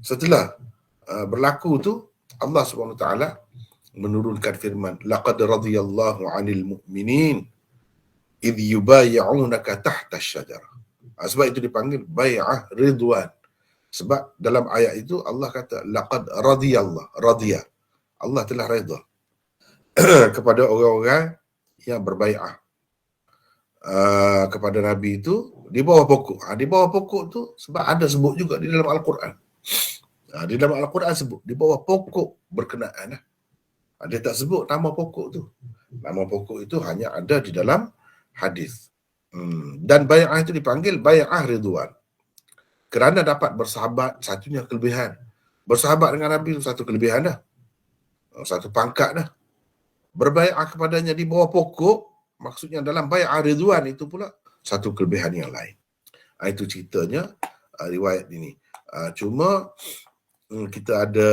A: setelah berlaku tu, Allah SWT menurunkan firman, laqad radiyallahu 'anil mu'minin idh yubay'unaka tahta asy-syajarah. Sebab itu dipanggil bai'ah ridwan. Sebab dalam ayat itu Allah kata laqad radiyallahu, radiya, Allah telah redha kepada orang-orang yang berbai'ah kepada Nabi itu di bawah pokok. Di bawah pokok tu sebab ada sebut juga di dalam Al-Quran. Di dalam Al-Quran sebut di bawah pokok berkenaan. Dia tak sebut nama pokok tu. Nama pokok itu hanya ada di dalam hadis. Dan bai'ah itu dipanggil bai'ah ridwan. Kerana dapat bersahabat, satunya kelebihan. Bersahabat dengan Nabi itu satu kelebihan dah. Satu pangkat dah. Berbai'ah kepadanya di bawah pokok, maksudnya dalam bai'ah ridwan itu pula satu kelebihan yang lain. Itu ceritanya riwayat ini. Cuma kita ada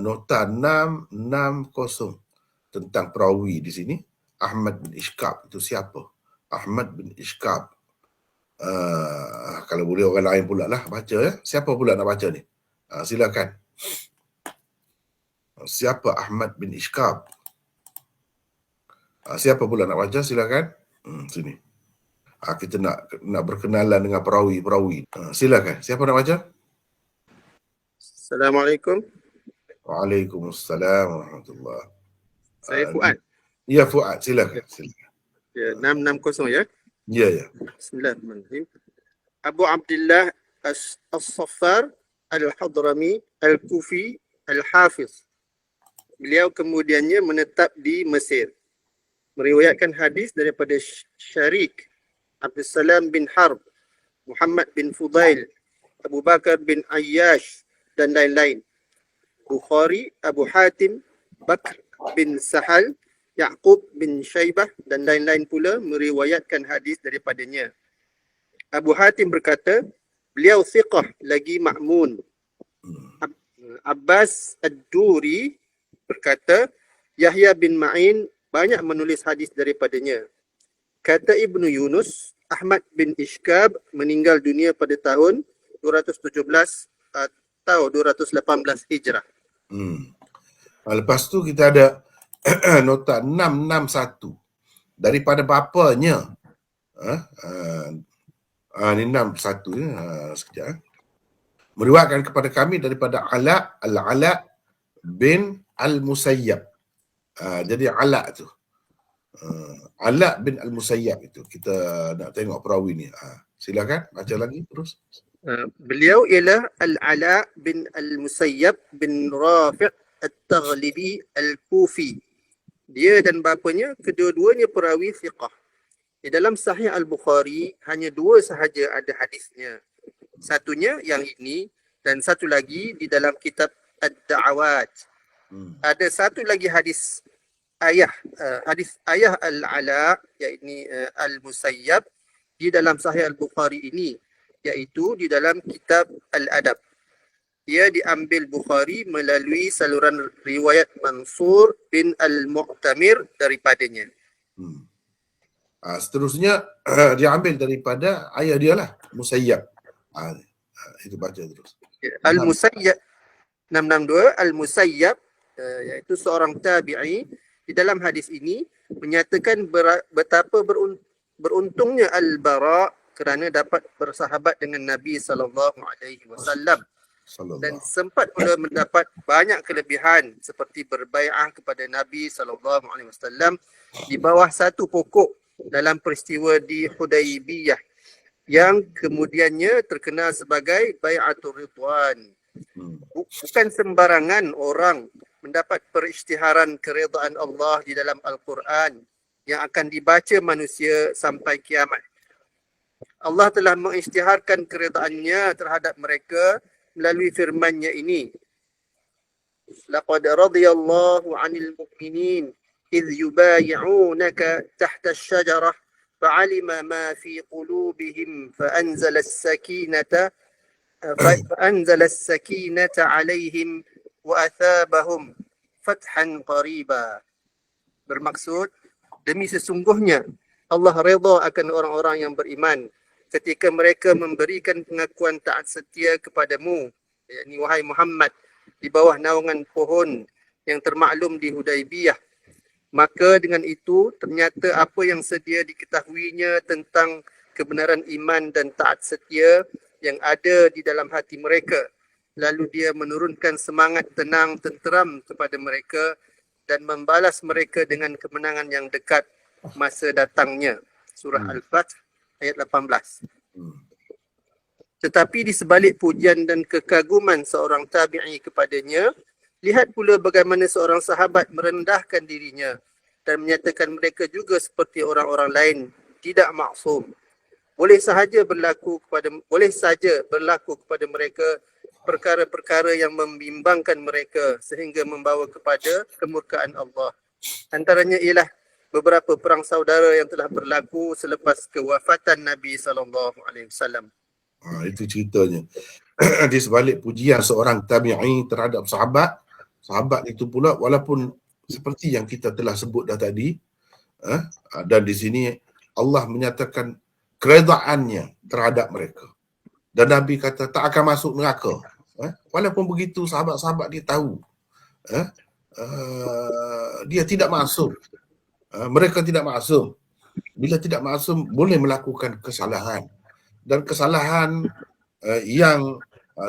A: nota 660 tentang perawi di sini. Ahmad bin Ishkab itu siapa? Ahmad bin Ishkab. Kalau boleh orang lain pula lah baca ya. Siapa pula nak baca ni? Silakan. Siapa Ahmad bin Ishkab? Siapa pula nak baca? Silakan. Sini. Kita nak berkenalan dengan perawi-perawi. Silakan. Siapa nak baca?
E: Assalamualaikum.
A: Waalaikumsalam warahmatullahi.
E: Saya Fuad.
A: Ya, Fuad. Silakan.
E: Ya, 660 ya.
A: Ya.
E: Bismillahirrahmanirrahim. Abu Abdullah As-Saffar Al-Hadrami Al-Kufi Al-Hafiz. Beliau kemudiannya menetap di Mesir. Meriwayatkan hadis daripada Syarik, Abdul Salam bin Harb, Muhammad bin Fudail, Abu Bakar bin Ayyash dan lain-lain. Bukhari, Abu Hatim, Bakr bin Sahal, Yaqub bin Syaibah dan lain-lain pula meriwayatkan hadis daripadanya. Abu Hatim berkata, beliau thiqah lagi ma'mun. Abbas Ad-Duri berkata, Yahya bin Ma'in banyak menulis hadis daripadanya. Kata Ibnu Yunus, Ahmad bin Ishkab meninggal dunia pada tahun 217 atau 218 Hijrah.
A: Lepas tu kita ada nota 661 daripada bapanya. Ni 61 sekejap. Meriwayatkan kepada kami daripada Al-Ala bin Al-Musayyab. Jadi Ala tu. Ala bin Al-Musayyab itu. Kita nak tengok perawi ni. Silakan baca lagi terus.
E: Beliau ialah Al-Ala bin Al-Musayyab bin Rafi' At-Taghlibi Al-Kufi. Dia dan bapanya kedua-duanya perawi thiqah. Di dalam Sahih Al-Bukhari hanya dua sahaja ada hadisnya. Satunya yang ini dan satu lagi di dalam kitab Ad-Da'awat. Ada satu lagi hadis ayah Al-Ala iaitu Al-Musayyab di dalam Sahih Al-Bukhari ini, iaitu di dalam kitab Al-Adab. Ia diambil Bukhari melalui saluran riwayat Mansur bin Al-Mu'tamir daripadanya.
A: Seterusnya diambil daripada ayah dia lah, Musayyab. Itu baca terus.
E: Al-Musayyab 662 Al-Musayyab iaitu seorang tabi'i di dalam hadis ini menyatakan betapa beruntungnya Al-Bara kerana dapat bersahabat dengan Nabi SAW dan sempat pula mendapat banyak kelebihan seperti berbai'ah kepada Nabi SAW di bawah satu pokok dalam peristiwa di Hudaybiyah yang kemudiannya terkenal sebagai Bai'atul Ridwan. Bukan sembarangan orang mendapat perisytiharan keridaan Allah di dalam Al-Quran yang akan dibaca manusia sampai kiamat. Allah telah mengisytiharkan keredaannya terhadap mereka melalui firman-Nya ini. Laqad radiyallahu 'anil mu'minin idh yubayi'unaka tahta asy-syajarah fa'alima ma fi qulubihim fa'anzala as-sakinata 'alaihim wa athabahum fathan qariba. Bermaksud, demi sesungguhnya Allah redha akan orang-orang yang beriman ketika mereka memberikan pengakuan taat setia kepadamu, yakni wahai Muhammad, di bawah naungan pohon yang termaklum di Hudaybiyah. Maka dengan itu ternyata apa yang sedia diketahuinya tentang kebenaran iman dan taat setia yang ada di dalam hati mereka. Lalu dia menurunkan semangat tenang tenteram kepada mereka dan membalas mereka dengan kemenangan yang dekat masa datangnya. Surah Al-Fath ayat 18. Tetapi di sebalik pujian dan kekaguman seorang tabi'i kepadanya, lihat pula bagaimana seorang sahabat merendahkan dirinya dan menyatakan mereka juga seperti orang-orang lain, tidak maksum. Boleh saja berlaku kepada mereka perkara-perkara yang membimbangkan mereka sehingga membawa kepada kemurkaan Allah. Antaranya ialah beberapa perang saudara yang telah berlaku selepas kewafatan Nabi SAW.
A: Itu ceritanya. di sebalik pujian seorang tabi'i terhadap sahabat itu pula, walaupun seperti yang kita telah sebut dah tadi, dan di sini Allah menyatakan keredaannya terhadap mereka, dan Nabi kata tak akan masuk neraka. Walaupun begitu sahabat-sahabat dia tahu dia tidak masuk. Mereka tidak masuk. Bila tidak masuk boleh melakukan kesalahan, dan kesalahan yang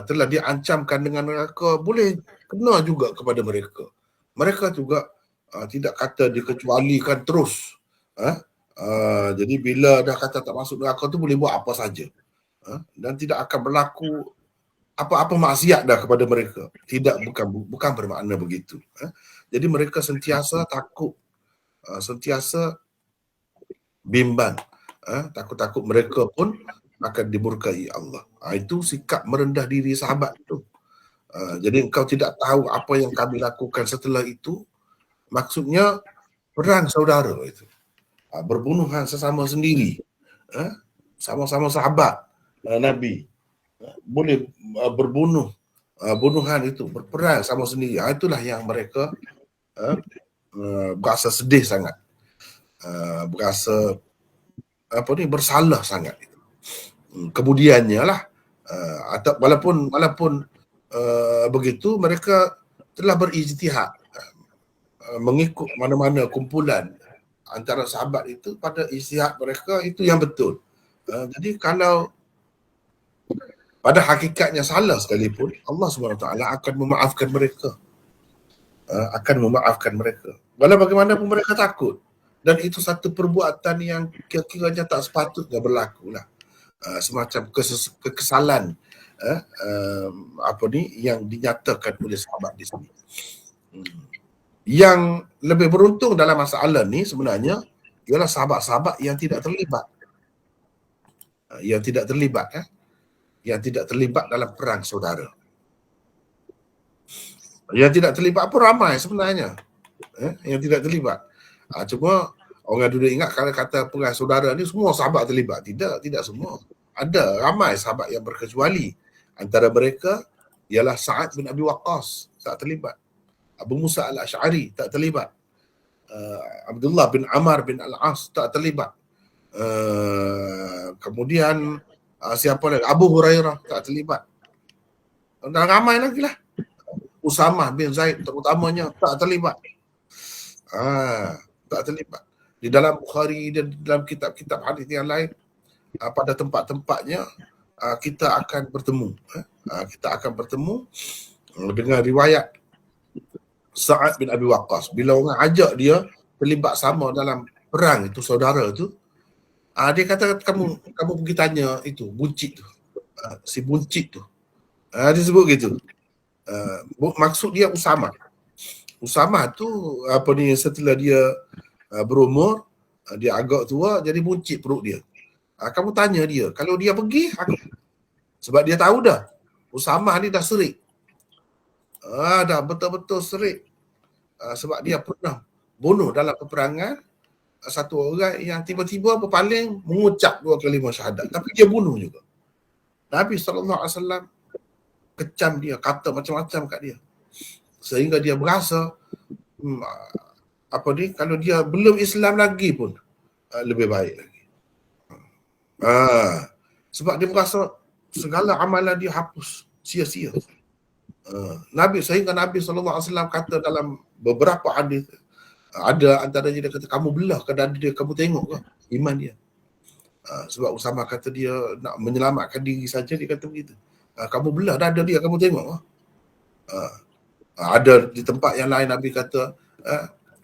A: telah diancamkan dengan neraka boleh kena juga kepada mereka. Mereka juga tidak kata dikecualikan terus. Jadi bila dah kata tak masuk neraka tu boleh buat apa saja. Dan tidak akan berlaku apa-apa maksiat dah kepada mereka. Bukan bermakna begitu. Jadi mereka sentiasa takut, sentiasa bimbang, takut-takut mereka pun akan dimurkai Allah. Itu sikap merendah diri sahabat itu. Jadi engkau tidak tahu apa yang kami lakukan setelah itu, maksudnya perang saudara itu, berbunuhan sesama sendiri, sama-sama sahabat Nabi, boleh berbunuhan itu, berperang sama sendiri. Itulah yang mereka berasa sedih sangat, berasa bersalah sangat. Kemudiannya lah, walaupun begitu, mereka telah berijtihad mengikut mana-mana kumpulan antara sahabat itu pada ijtihad mereka itu yang betul. Jadi kalau pada hakikatnya salah sekalipun, Allah SWT akan memaafkan mereka. Walau bagaimanapun mereka takut. Dan itu satu perbuatan yang kira-kiranya tak sepatutnya berlaku lah. Semacam kekesalan yang dinyatakan oleh sahabat di sini. Yang lebih beruntung dalam masalah ni sebenarnya ialah sahabat-sahabat yang tidak terlibat. Yang tidak terlibat dalam perang saudara. Yang tidak terlibat pun ramai sebenarnya. Yang tidak terlibat. Cuma orang dulu ingat kalau kata perang saudara ni semua sahabat terlibat. Tidak semua. Ada ramai sahabat yang berkecuali. Antara mereka ialah Sa'ad bin Abi Waqqas, tak terlibat. Abu Musa al-Ash'ari tak terlibat. Abdullah bin Amr bin Al-As tak terlibat. Kemudian siapa lagi? Abu Hurairah tak terlibat. Dan ramai lagi lah. Usamah bin Zaid terutamanya tak terlibat. Tak terlibat. Di dalam Bukhari dan dalam kitab-kitab hadis yang lain, pada tempat-tempatnya kita akan bertemu. Dengan riwayat Sa'ad bin Abi Waqqas. Bila orang ajak dia terlibat sama dalam perang itu, saudara tu, dia kata kamu pergi tanya itu buncit tu, si buncit tu, dia sebut gitu. Maksud dia Usamah tu setelah dia berumur, dia agak tua, jadi buncit perut dia. Kamu tanya dia, kalau dia pergi sebab dia tahu dah Usamah ni dah serik, dah betul-betul serik, sebab dia pernah bunuh dalam peperangan satu orang yang tiba-tiba berpaling mengucap 2 kalimah syahadat, tapi dia bunuh juga. Nabi SAW kecam dia, kata macam-macam kat dia, sehingga dia berasa kalau dia belum Islam lagi pun lebih baik lagi. Sebab dia berasa segala amalan dia hapus, sia-sia. Sehingga Nabi SAW kata dalam beberapa hadis, ada antaranya dia kata, kamu belah ke dada dia, kamu tengok ke iman dia. Sebab Usamah kata dia nak menyelamatkan diri saja, dia kata begitu. Kamu belah dada dia, kamu tengok ke. Ada di tempat yang lain Nabi kata,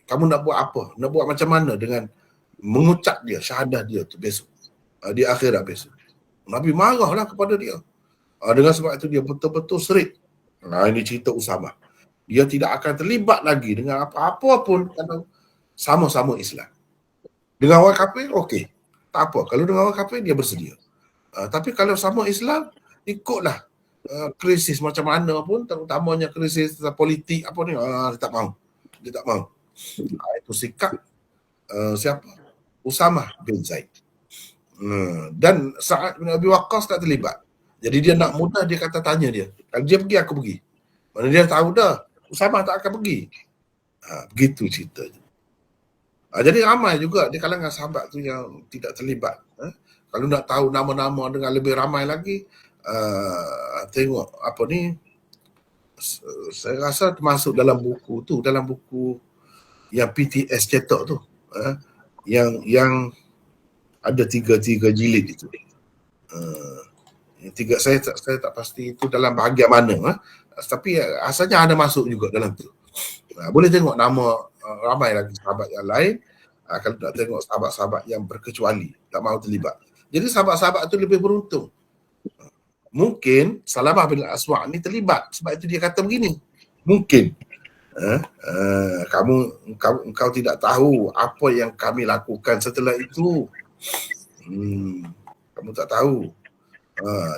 A: kamu nak buat apa? Nak buat macam mana dengan mengucap dia, syahadah dia tu besok, di akhirat besok. Nabi marahlah kepada dia. Dengan sebab itu dia betul-betul serik. Ini cerita Usamah. Dia tidak akan terlibat lagi dengan apa-apa pun kalau sama-sama Islam. Dengan orang kafir, okey. Tak apa. Kalau dengan orang kafir, dia bersedia. Tapi kalau sama Islam, ikutlah krisis macam mana pun, terutamanya krisis politik apa ni, dia tak mahu. Itu sikap siapa? Usamah bin Zaid. Dan Sa'ad bin Abi Waqqas tak terlibat. Jadi dia nak mudah, dia kata tanya dia. Kalau dia pergi, aku pergi. Mana dia tahu dah, Usamah tak akan pergi. Begitu ceritanya. Jadi ramai juga di kalangan sahabat tu yang tidak terlibat. Kalau nak tahu nama-nama dengan lebih ramai lagi, tengok apa ni, saya rasa termasuk dalam buku tu, dalam buku yang PTS cetak tu, yang ada tiga jilid itu. Tiga saya tak pasti itu dalam bahagian mana, tapi asalnya ada masuk juga dalam tu. Boleh tengok nama ramai lagi sahabat yang lain. Kalau nak tengok sahabat-sahabat yang berkecuali, tak mahu terlibat. Jadi sahabat-sahabat tu lebih beruntung. Mungkin Salamah bin Al-Aswa' ni terlibat, sebab itu dia kata begini. Mungkin engkau tidak tahu apa yang kami lakukan setelah itu. Kamu tak tahu.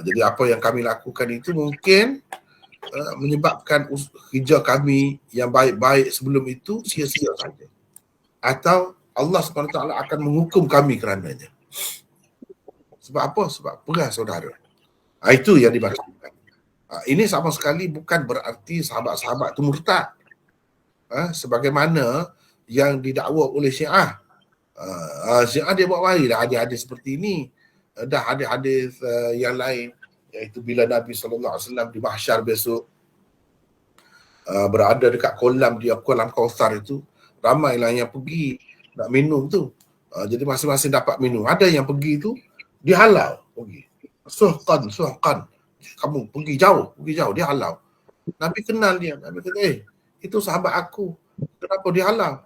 A: Jadi apa yang kami lakukan itu mungkin menyebabkan kerja kami yang baik-baik sebelum itu sia-sia saja. Atau Allah SWT akan menghukum kami kerananya. Sebab apa? Sebab perang saudara. Itu yang dimaksudkan. Ini sama sekali bukan berarti sahabat-sahabat itu murtad. Sebagaimana yang didakwa oleh Syiah. Syiah dia buat wahai dah hadis-hadis seperti ini. Dah hadis-hadis yang lain, iaitu bila Nabi SAW di mahsyar besok berada dekat kolam dia, kolam Kautsar itu, ramailah yang pergi nak minum tu. Jadi masing-masing dapat minum. Ada yang pergi tu dihalau pergi. Suhqan, kamu pergi jauh, dia halau. Nabi kenal dia. Nabi kata, itu sahabat aku. Kenapa dihalau?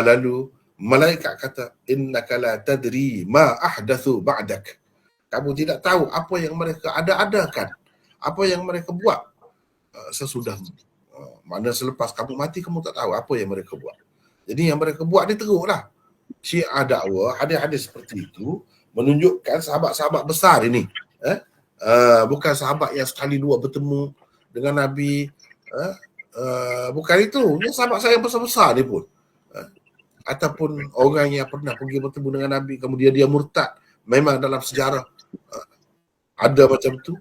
A: Lalu malaikat kata, innaka la tadri ma ahdathu ba'dak. Kamu tidak tahu apa yang mereka ada-adakan, apa yang mereka buat sesudahmu. Mana selepas kamu mati, kamu tak tahu apa yang mereka buat. Jadi yang mereka buat ni teruklah. Syiah dakwah, hadis-hadis seperti itu menunjukkan sahabat-sahabat besar ini. Bukan sahabat yang sekali dua bertemu dengan Nabi. Bukan itu. Ini sahabat saya yang besar-besar ni pun. Ataupun orang yang pernah pergi bertemu dengan Nabi, kemudian dia murtad. Memang dalam sejarah ada macam tu.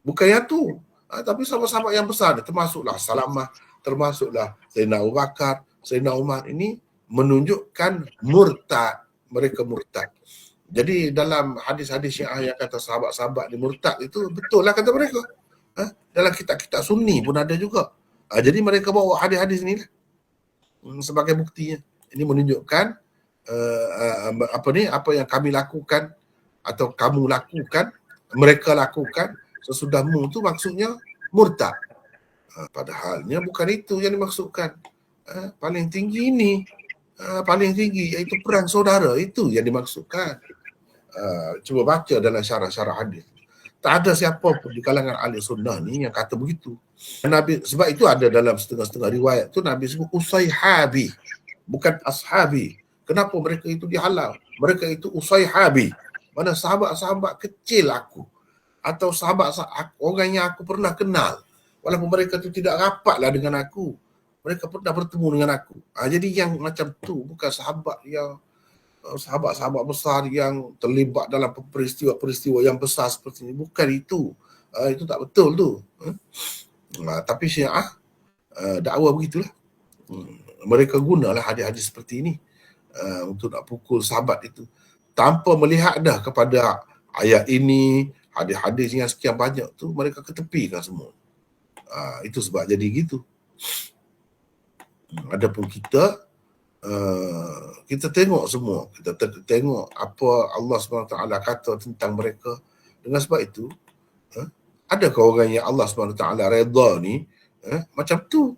A: Bukan yang tu. Tapi sahabat-sahabat yang besar ni, termasuklah Salamah, termasuklah Sayyidina Abu Bakar, Sayyidina Umar, ini menunjukkan murtad. Mereka murtad. Jadi dalam hadis-hadis Syiah yang kata sahabat-sahabat ni murtad, itu betul lah kata mereka. Dalam kitab-kitab Sunni pun ada juga. Jadi mereka bawa hadis-hadis ni lah sebagai buktinya. Ini menunjukkan apa yang kami lakukan atau kamu lakukan, mereka lakukan sesudahmu, tu maksudnya murtad. Padahalnya bukan itu yang dimaksudkan. Paling tinggi ini, paling tinggi iaitu perang saudara, itu yang dimaksudkan. Cuba baca dalam syarah-syarah hadis. Tak ada siapa pun di kalangan ahli sunnah ni yang kata begitu. Nabi, sebab itu ada dalam setengah-setengah riwayat tu Nabi sebut usayhabi, bukan ashabi. Kenapa mereka itu dihalau? Mereka itu usayhabi. Mana sahabat-sahabat kecil aku, atau sahabat orang yang aku pernah kenal. Walaupun mereka itu tidak rapatlah dengan aku, mereka pernah bertemu dengan aku. Jadi yang macam tu bukan sahabat yang sahabat-sahabat besar yang terlibat dalam peristiwa-peristiwa yang besar seperti ini. Bukan itu. Itu tak betul tu. Tapi Syiah dakwah begitulah. Mereka gunalah hadis-hadis seperti ini untuk nak pukul sahabat itu, tanpa melihat dah kepada ayat ini, hadis-hadis yang sekian banyak tu, mereka ketepikan semua. Itu sebab jadi gitu. Adapun kita tengok semua, kita tengok apa Allah SWT kata tentang mereka. Dengan sebab itu, adakah orang yang Allah SWT redha ni macam tu?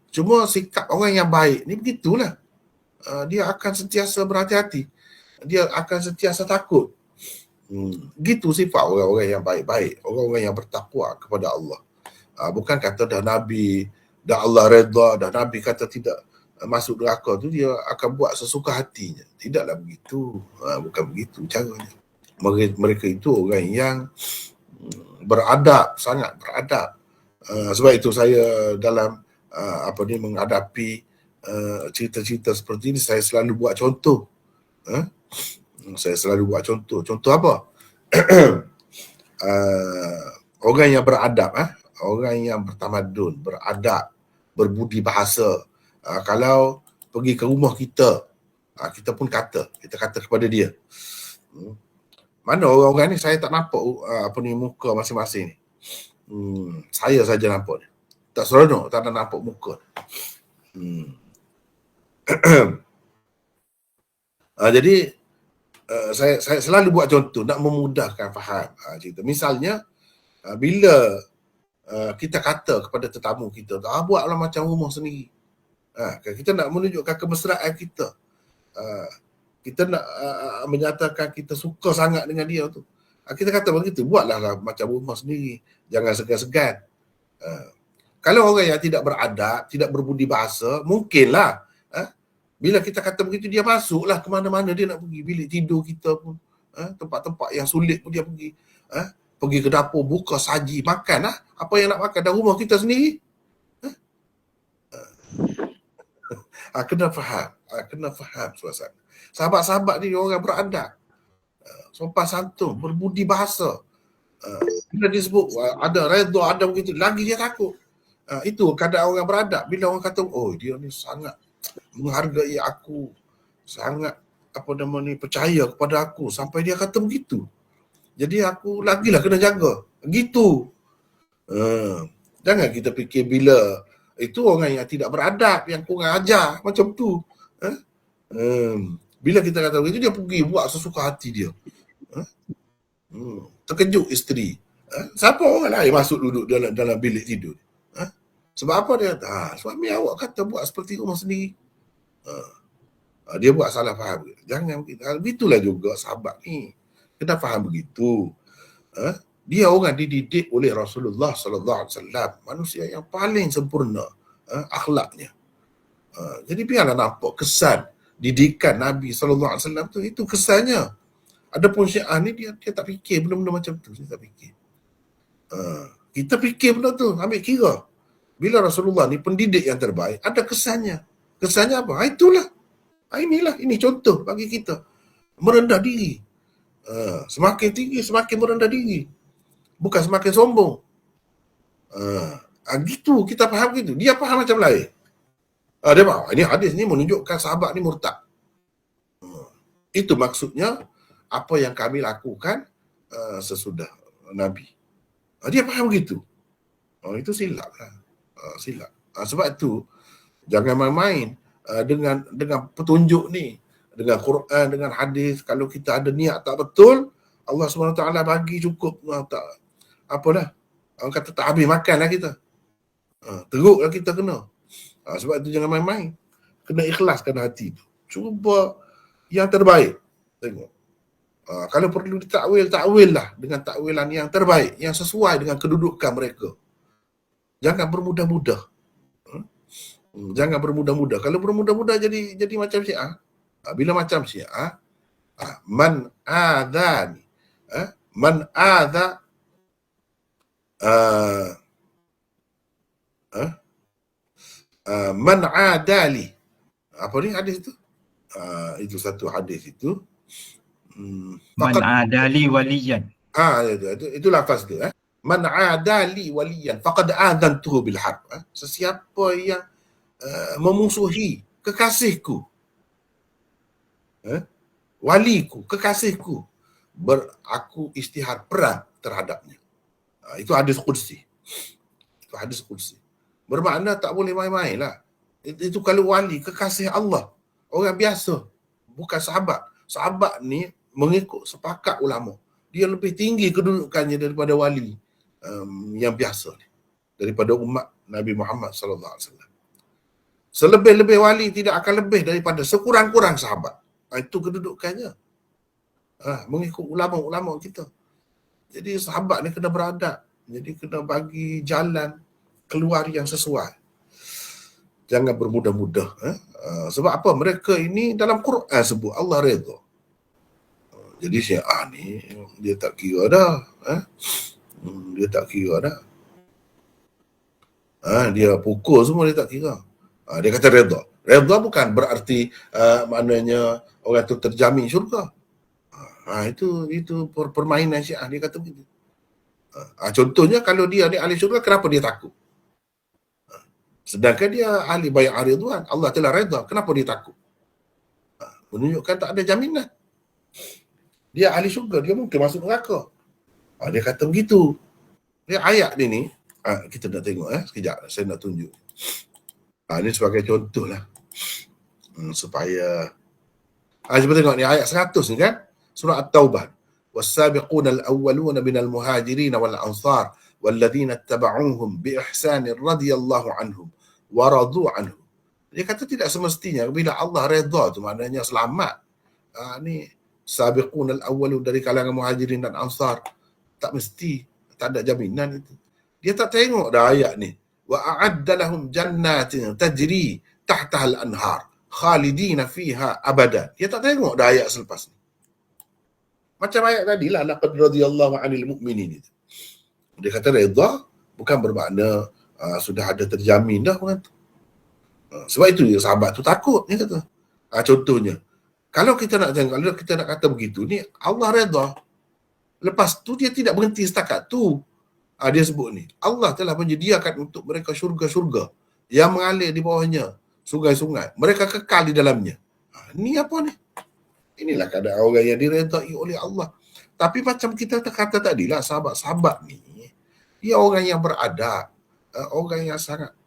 A: Cuma sikap orang yang baik ni begitulah. Dia akan sentiasa berhati-hati, dia akan sentiasa takut. Gitu sifat orang-orang yang baik-baik, orang-orang yang bertakwa kepada Allah. Bukan kata dah Nabi, dah Allah redha, dah Nabi kata tidak masuk neraka tu dia akan buat sesuka hatinya. Tidaklah begitu. Bukan begitu caranya. Mereka itu orang yang beradab, sangat beradab. Sebab itu saya dalam menghadapi cerita-cerita seperti ini, saya selalu buat contoh. Saya selalu buat contoh. Contoh apa? orang yang beradab, orang yang bertamadun, beradab, berbudi bahasa. Kalau pergi ke rumah kita, kita pun kita kata kepada dia, mana orang-orang ni saya tak nampak muka masing-masing ni. Saya saja nampak dia. Tak seronok, tak ada nampak muka. Jadi saya selalu buat contoh nak memudahkan faham cerita. Misalnya bila kita kata kepada tetamu kita, buatlah macam rumah sendiri. Kita nak menunjukkan kemesraan kita. Kita nak menyatakan kita suka sangat dengan dia tu. Kita kata begitu, buatlah macam rumah sendiri. Jangan segan-segan. Kalau orang yang tidak beradab, tidak berbudi bahasa, mungkinlah bila kita kata begitu dia masuklah ke mana-mana dia nak pergi. Bilik tidur kita pun, tempat-tempat yang sulit pun dia pergi. Pergi ke dapur, buka saji, makan apa yang nak makan dalam rumah kita sendiri. Kena faham suasana. Sahabat-sahabat ni orang beradab, sopan santun, berbudi bahasa. Bila disebut ada redha, ada begitu, lagi dia takut. Itu keadaan orang beradab. Bila orang kata, dia ni sangat menghargai aku, sangat percaya kepada aku, sampai dia kata begitu. Jadi aku lagilah kena jaga. Gitu. Jangan kita fikir bila itu orang yang tidak beradab, yang kurang ajar macam tu. Bila kita kata begitu, dia pergi buat sesuka hati dia. Terkejut isteri. Siapa orang lain masuk duduk dalam bilik tidur? Sebab apa dia kata? Suami awak kata buat seperti rumah sendiri. Dia buat salah faham. Jangan begitu. Begitulah juga sahabat ni. Kena faham begitu. Dia orang dididik oleh Rasulullah sallallahu alaihi wasallam, manusia yang paling sempurna akhlaknya. Jadi biarlah nampak kesan didikan Nabi sallallahu alaihi wasallam tu, itu kesannya. Adapun Syiah ni dia tak fikir benda-benda macam tu, dia tak fikir. Kita fikir benda tu, ambil kira. Bila Rasulullah ni pendidik yang terbaik, ada kesannya. Kesannya apa? Itulah. Ini contoh bagi kita. Merendah diri. Semakin tinggi, semakin merendah diri. Bukan semakin sombong. Gitu, kita faham gitu. Dia faham macam lain. Dia faham, ini hadis ni menunjukkan sahabat ni murtad. Itu maksudnya apa yang kami lakukan sesudah Nabi. Dia faham gitu. Itu silap lah. Silap. Sebab itu jangan main-main dengan petunjuk ni, dengan Quran, dengan hadis. Kalau kita ada niat tak betul, Allah SWT bagi cukup. Apalah, orang kata tak habis makan lah kita. Teruklah kita kena. Sebab itu jangan main-main. Kena ikhlaskan hati tu. Cuba yang terbaik. Tengok. Kalau perlu takwil lah dengan takwilan yang terbaik, yang sesuai dengan kedudukan mereka. Jangan bermudah-mudah. Jangan bermudah-mudah. Kalau bermudah-mudah jadi macam Syiah. Bila macam Syiah, man adani, man adha man adali. Apa ni hadis itu? Itu satu hadis itu.
F: Man adali waliyan.
A: Itu lafaz dia. Man adali waliyan faqad adantuhu bil harb. Sesiapa yang memusuhi kekasihku, waliku, kekasihku, aku istihar perang terhadapnya. Itu hadis qudsi. Itu hadis qudsi. Bermakna tak boleh main-main lah. Itu kalau wali, kekasih Allah, orang biasa, bukan sahabat. Sahabat ni mengikut sepakat ulama, dia lebih tinggi kedudukannya daripada wali yang biasa ni, daripada umat Nabi Muhammad sallallahu alaihi wasallam. Selebih-lebih wali tidak akan lebih daripada sekurang-kurang sahabat. Itu kedudukannya. Mengikut ulama-ulama kita. Jadi sahabat ni kena beradab. Jadi kena bagi jalan keluar yang sesuai. Jangan bermudah-mudah. Sebab apa? Mereka ini dalam Quran sebut Allah redha. Jadi Syiah ni dia tak kira dah. Dia tak kira dah. Dia pukul semua, dia tak kira. Dia kata redha. Redha bukan berarti maknanya orang tu terjamin syurga. Itu permainan Syiah, dia kata begitu. Contohnya kalau dia ni ahli syurga, kenapa dia takut? Sedangkan dia ahli bayat ridwan, Allah telah redha, kenapa dia takut? Menunjukkan tak ada jaminan. Dia ahli syurga, dia mungkin masuk neraka. Dia kata begitu. Dia ayat ni kita nak tengok sekejap, saya nak tunjuk. Ini sebagai contoh lah. Supaya cuba tengok ni ayat 100 ni kan, surah At-Taubah. Was-sabiquna al-awwaluna minal muhajirin wal ansar walladzina ittaba'uuhum bi ihsanin radhiyallahu anhum wa radu anhu. Dia kata tidak semestinya bila Allah redha tu maknanya selamat. Ni sabiqun al-awwalun dari kalangan muhajirin dan ansar. Tak mesti, tak ada jaminan itu. Dia tak tengok dah ayat ni. Wa a'adda lahum jannatin tajri tahtaha al-anhar khalidina fiha abada. Dia tak tengok dah ayat selepas ni. Macam ayat tadi lah, laqad radhiyallahu 'anil mu'minin itu. Dia kata redha bukan bermakna sudah ada terjamin dah bukan tu. Sebab itu sahabat tu takut, dia kata. Contohnya, kalau kita nak tengok, kalau kita nak kata begitu ni, Allah redha. Lepas tu dia tidak berhenti setakat tu. Dia sebut ni, Allah telah menyediakan untuk mereka syurga-syurga yang mengalir di bawahnya sungai-sungai. Mereka kekal di dalamnya. Ni apa ni? Inilah keadaan orang yang diredai oleh Allah. Tapi macam kita kata tadi lah, sahabat-sahabat ni, dia orang yang beradab, orang yang sangat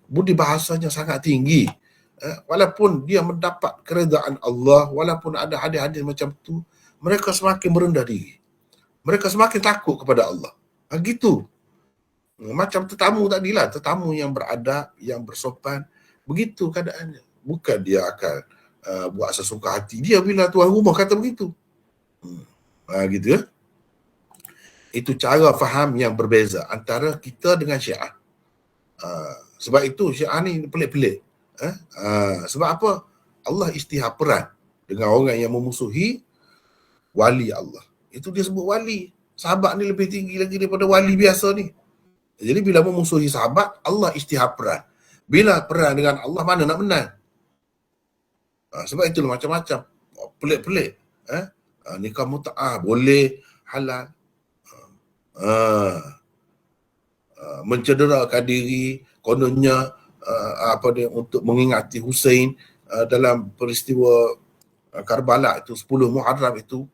A: budi bahasanya sangat tinggi. Walaupun dia mendapat keredaan Allah, walaupun ada hadis-hadis macam tu, mereka semakin merendah diri. Mereka semakin takut kepada Allah. Gitu. Macam tetamu tadilah, tetamu yang beradab, yang bersopan. Begitu keadaannya. Bukan dia akan buat sesuka hati dia bila tuan rumah kata begitu. Gitu ya. Itu cara faham yang berbeza antara kita dengan Syiah. Sebab itu Syiah ni pelik-pelik. Sebab apa? Allah istihar peran dengan orang yang memusuhi wali Allah. Itu dia sebut wali. Sahabat ni lebih tinggi lagi daripada wali biasa ni. Jadi bila memusuhi sahabat, Allah istihar peran. Bila perang dengan Allah, mana nak menang? Sebab itulah macam-macam. Pelik-pelik. Nikah mut'ah boleh, halal. Mencederakan diri, kononnya untuk mengingati Husain dalam peristiwa Karbala itu, 10 Muharram itu,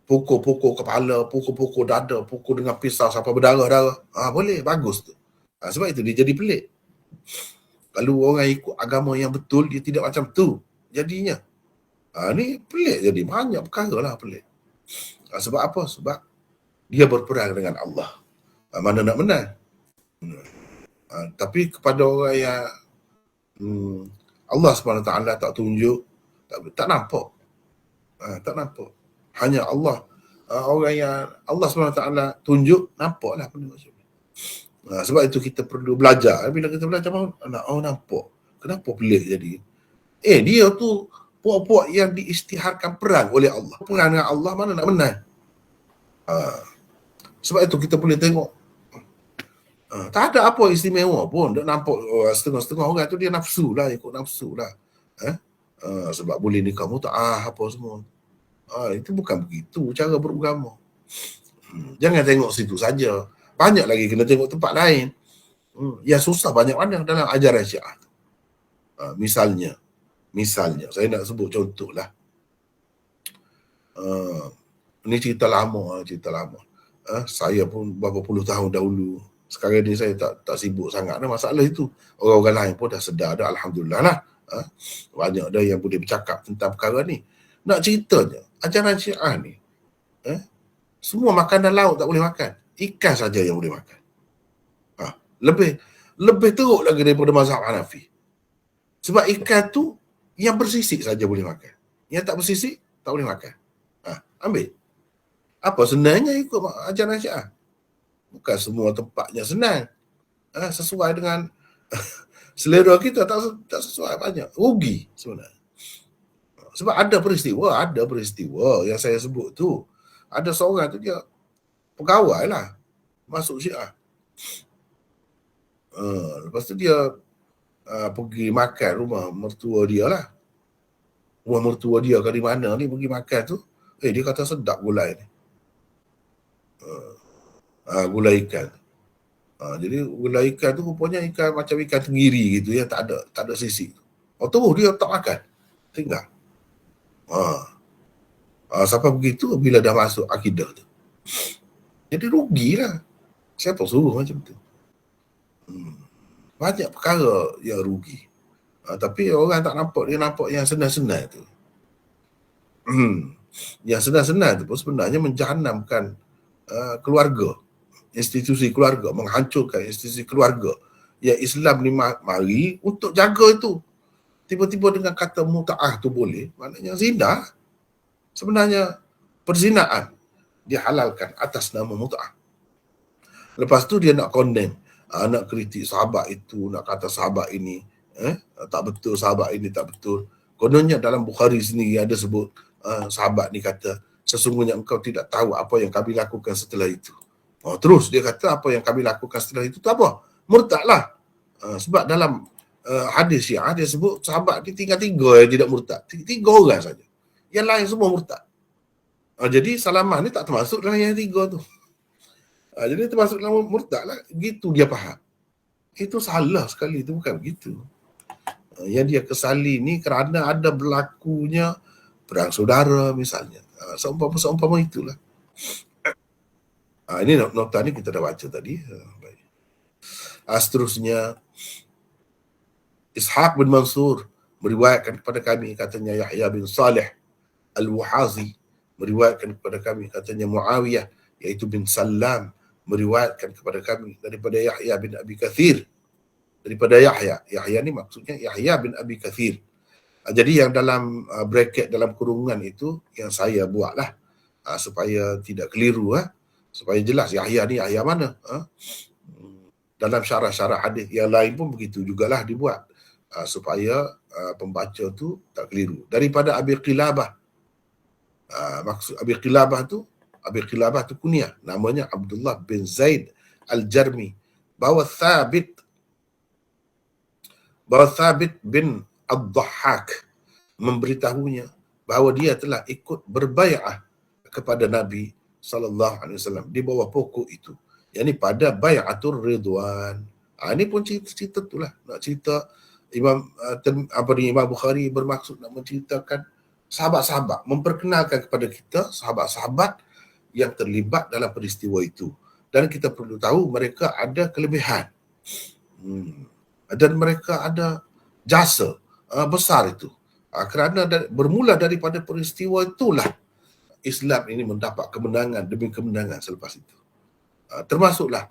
A: pukul-pukul kepala, pukul-pukul dada, pukul dengan pisau sampai berdarah-darah. Boleh, bagus tu. Sebab itu dia jadi pelik. Kalau orang ikut agama yang betul, dia tidak macam tu jadinya. Ni pelik jadi. Banyak perkara lah pelik. Sebab apa? Sebab dia berperang dengan Allah. Mana nak menang? Tapi kepada orang yang Allah SWT tak tunjuk, tak nampak. Tak nampak. Hanya Allah. Orang yang Allah SWT tunjuk, nampaklah benda macam ni. Sebab itu kita perlu belajar. Bila kita belajar, nampak. Kenapa pelik jadi? Dia tu puak-puak yang diisytiharkan perang oleh Allah. Perang dengan Allah, mana nak menang? Sebab itu kita boleh tengok. Tak ada apa istimewa pun. Dia nampak setengah-setengah orang tu dia nafsu lah, ikut nafsu lah. Sebab boleh nikah mut'ah apa semua. Itu bukan begitu cara beragama. Jangan tengok situ saja. Banyak lagi kena tengok tempat lain. Yang susah banyak mana dalam ajaran Syiah. Misalnya, saya nak sebut contoh lah. Ini cerita lama. Saya pun berapa puluh tahun dahulu. Sekarang ni saya tak sibuk sangat dah masalah itu. Orang-orang lain pun dah sedar dah, alhamdulillah lah. Banyak dah yang boleh bercakap tentang perkara ni. Nak ceritanya, ajaran Syiah ni, semua makanan laut tak boleh makan. Ikan saja yang boleh makan. Lebih teruk lagi daripada mazhab Hanafi. Sebab ikan tu yang bersisik saja boleh makan. Yang tak bersisik tak boleh makan. Ambil. Apa senangnya ikut ajaran Syiah? Bukan semua tempatnya senang. Sesuai dengan selera kita, tak sesuai banyak. Rugi sebenarnya. Sebab ada peristiwa yang saya sebut tu. Ada seorang tu dia pegawai lah masuk Syiah. Lepas tu dia pergi makan rumah mertua dia lah. Rumah mertua dia ke di mana ni, pergi makan tu. Dia kata sedap gulai ni. Gula ikan. Jadi gula ikan tu rupanya ikan macam ikan tenggiri gitu yang tak ada sisi. Terus dia tak makan. Tinggal. Sampai begitu bila dah masuk akidah tu. Jadi rugilah. Siapa suruh macam tu? Banyak perkara yang rugi. Tapi orang tak nampak, dia nampak yang senang-senang tu. Yang senang-senang tu pun sebenarnya menjahannamkan keluarga, institusi keluarga, menghancurkan institusi keluarga. Yang Islam ni mari untuk jaga itu. Tiba-tiba dengan kata muta'ah tu boleh, maknanya zina. Sebenarnya perzinaan dihalalkan atas nama muta'ah. Lepas tu dia nak condemn, nak kritik sahabat itu, nak kata sahabat ini tak betul, sahabat ini tak betul. Kononnya dalam Bukhari sendiri ada sebut sahabat ni kata, sesungguhnya engkau tidak tahu apa yang kami lakukan setelah itu. Terus dia kata apa yang kami lakukan setelah itu tu apa? Murtadlah. Sebab dalam hadis Syiah dia sebut sahabat ni tinggal 3 yang tidak murtad. 3 orang saja. Yang lain semua murtad. Jadi Salamah ni tak termasuk dalam yang 3 tu. Jadi termasuk dalam murtad lah. Gitu dia faham. Itu salah sekali, itu bukan begitu. Yang dia kesali ni kerana ada berlakunya perang saudara misalnya. Seumpama itulah. Ini nota ni kita dah baca tadi. Baik. Seterusnya, Ishaq bin Mansur meriwayatkan kepada kami, katanya Yahya bin Salih Al-Wuhazi meriwayatkan kepada kami, katanya Muawiyah iaitu bin Salam meriwayatkan kepada kami daripada Yahya bin Abi Kathir, daripada Yahya ni maksudnya Yahya bin Abi Kathir. Jadi yang dalam bracket, dalam kurungan itu yang saya buatlah supaya tidak keliru, supaya jelas Yahya ni Yahya mana. Dalam syarah-syarah hadis yang lain pun begitu jugalah dibuat supaya pembaca tu tak keliru. Daripada Abi Qilabah, maksud Abi Qilabah tu kunyah, namanya Abdullah bin Zaid Al-Jarmi, bahawa Thabit bin Ad-Dhahhak memberitahunya bahawa dia telah ikut berbai'ah kepada Nabi SAW di bawah pokok itu, yakni pada Bai'atul Ridwan. Ini pun cerita itulah, nak cerita Imam Bukhari bermaksud nak menceritakan sahabat-sahabat, memperkenalkan kepada kita sahabat-sahabat yang terlibat dalam peristiwa itu, dan kita perlu tahu mereka ada kelebihan dan mereka ada jasa besar itu, kerana bermula daripada peristiwa itulah Islam ini mendapat kemenangan demi kemenangan selepas itu. Termasuklah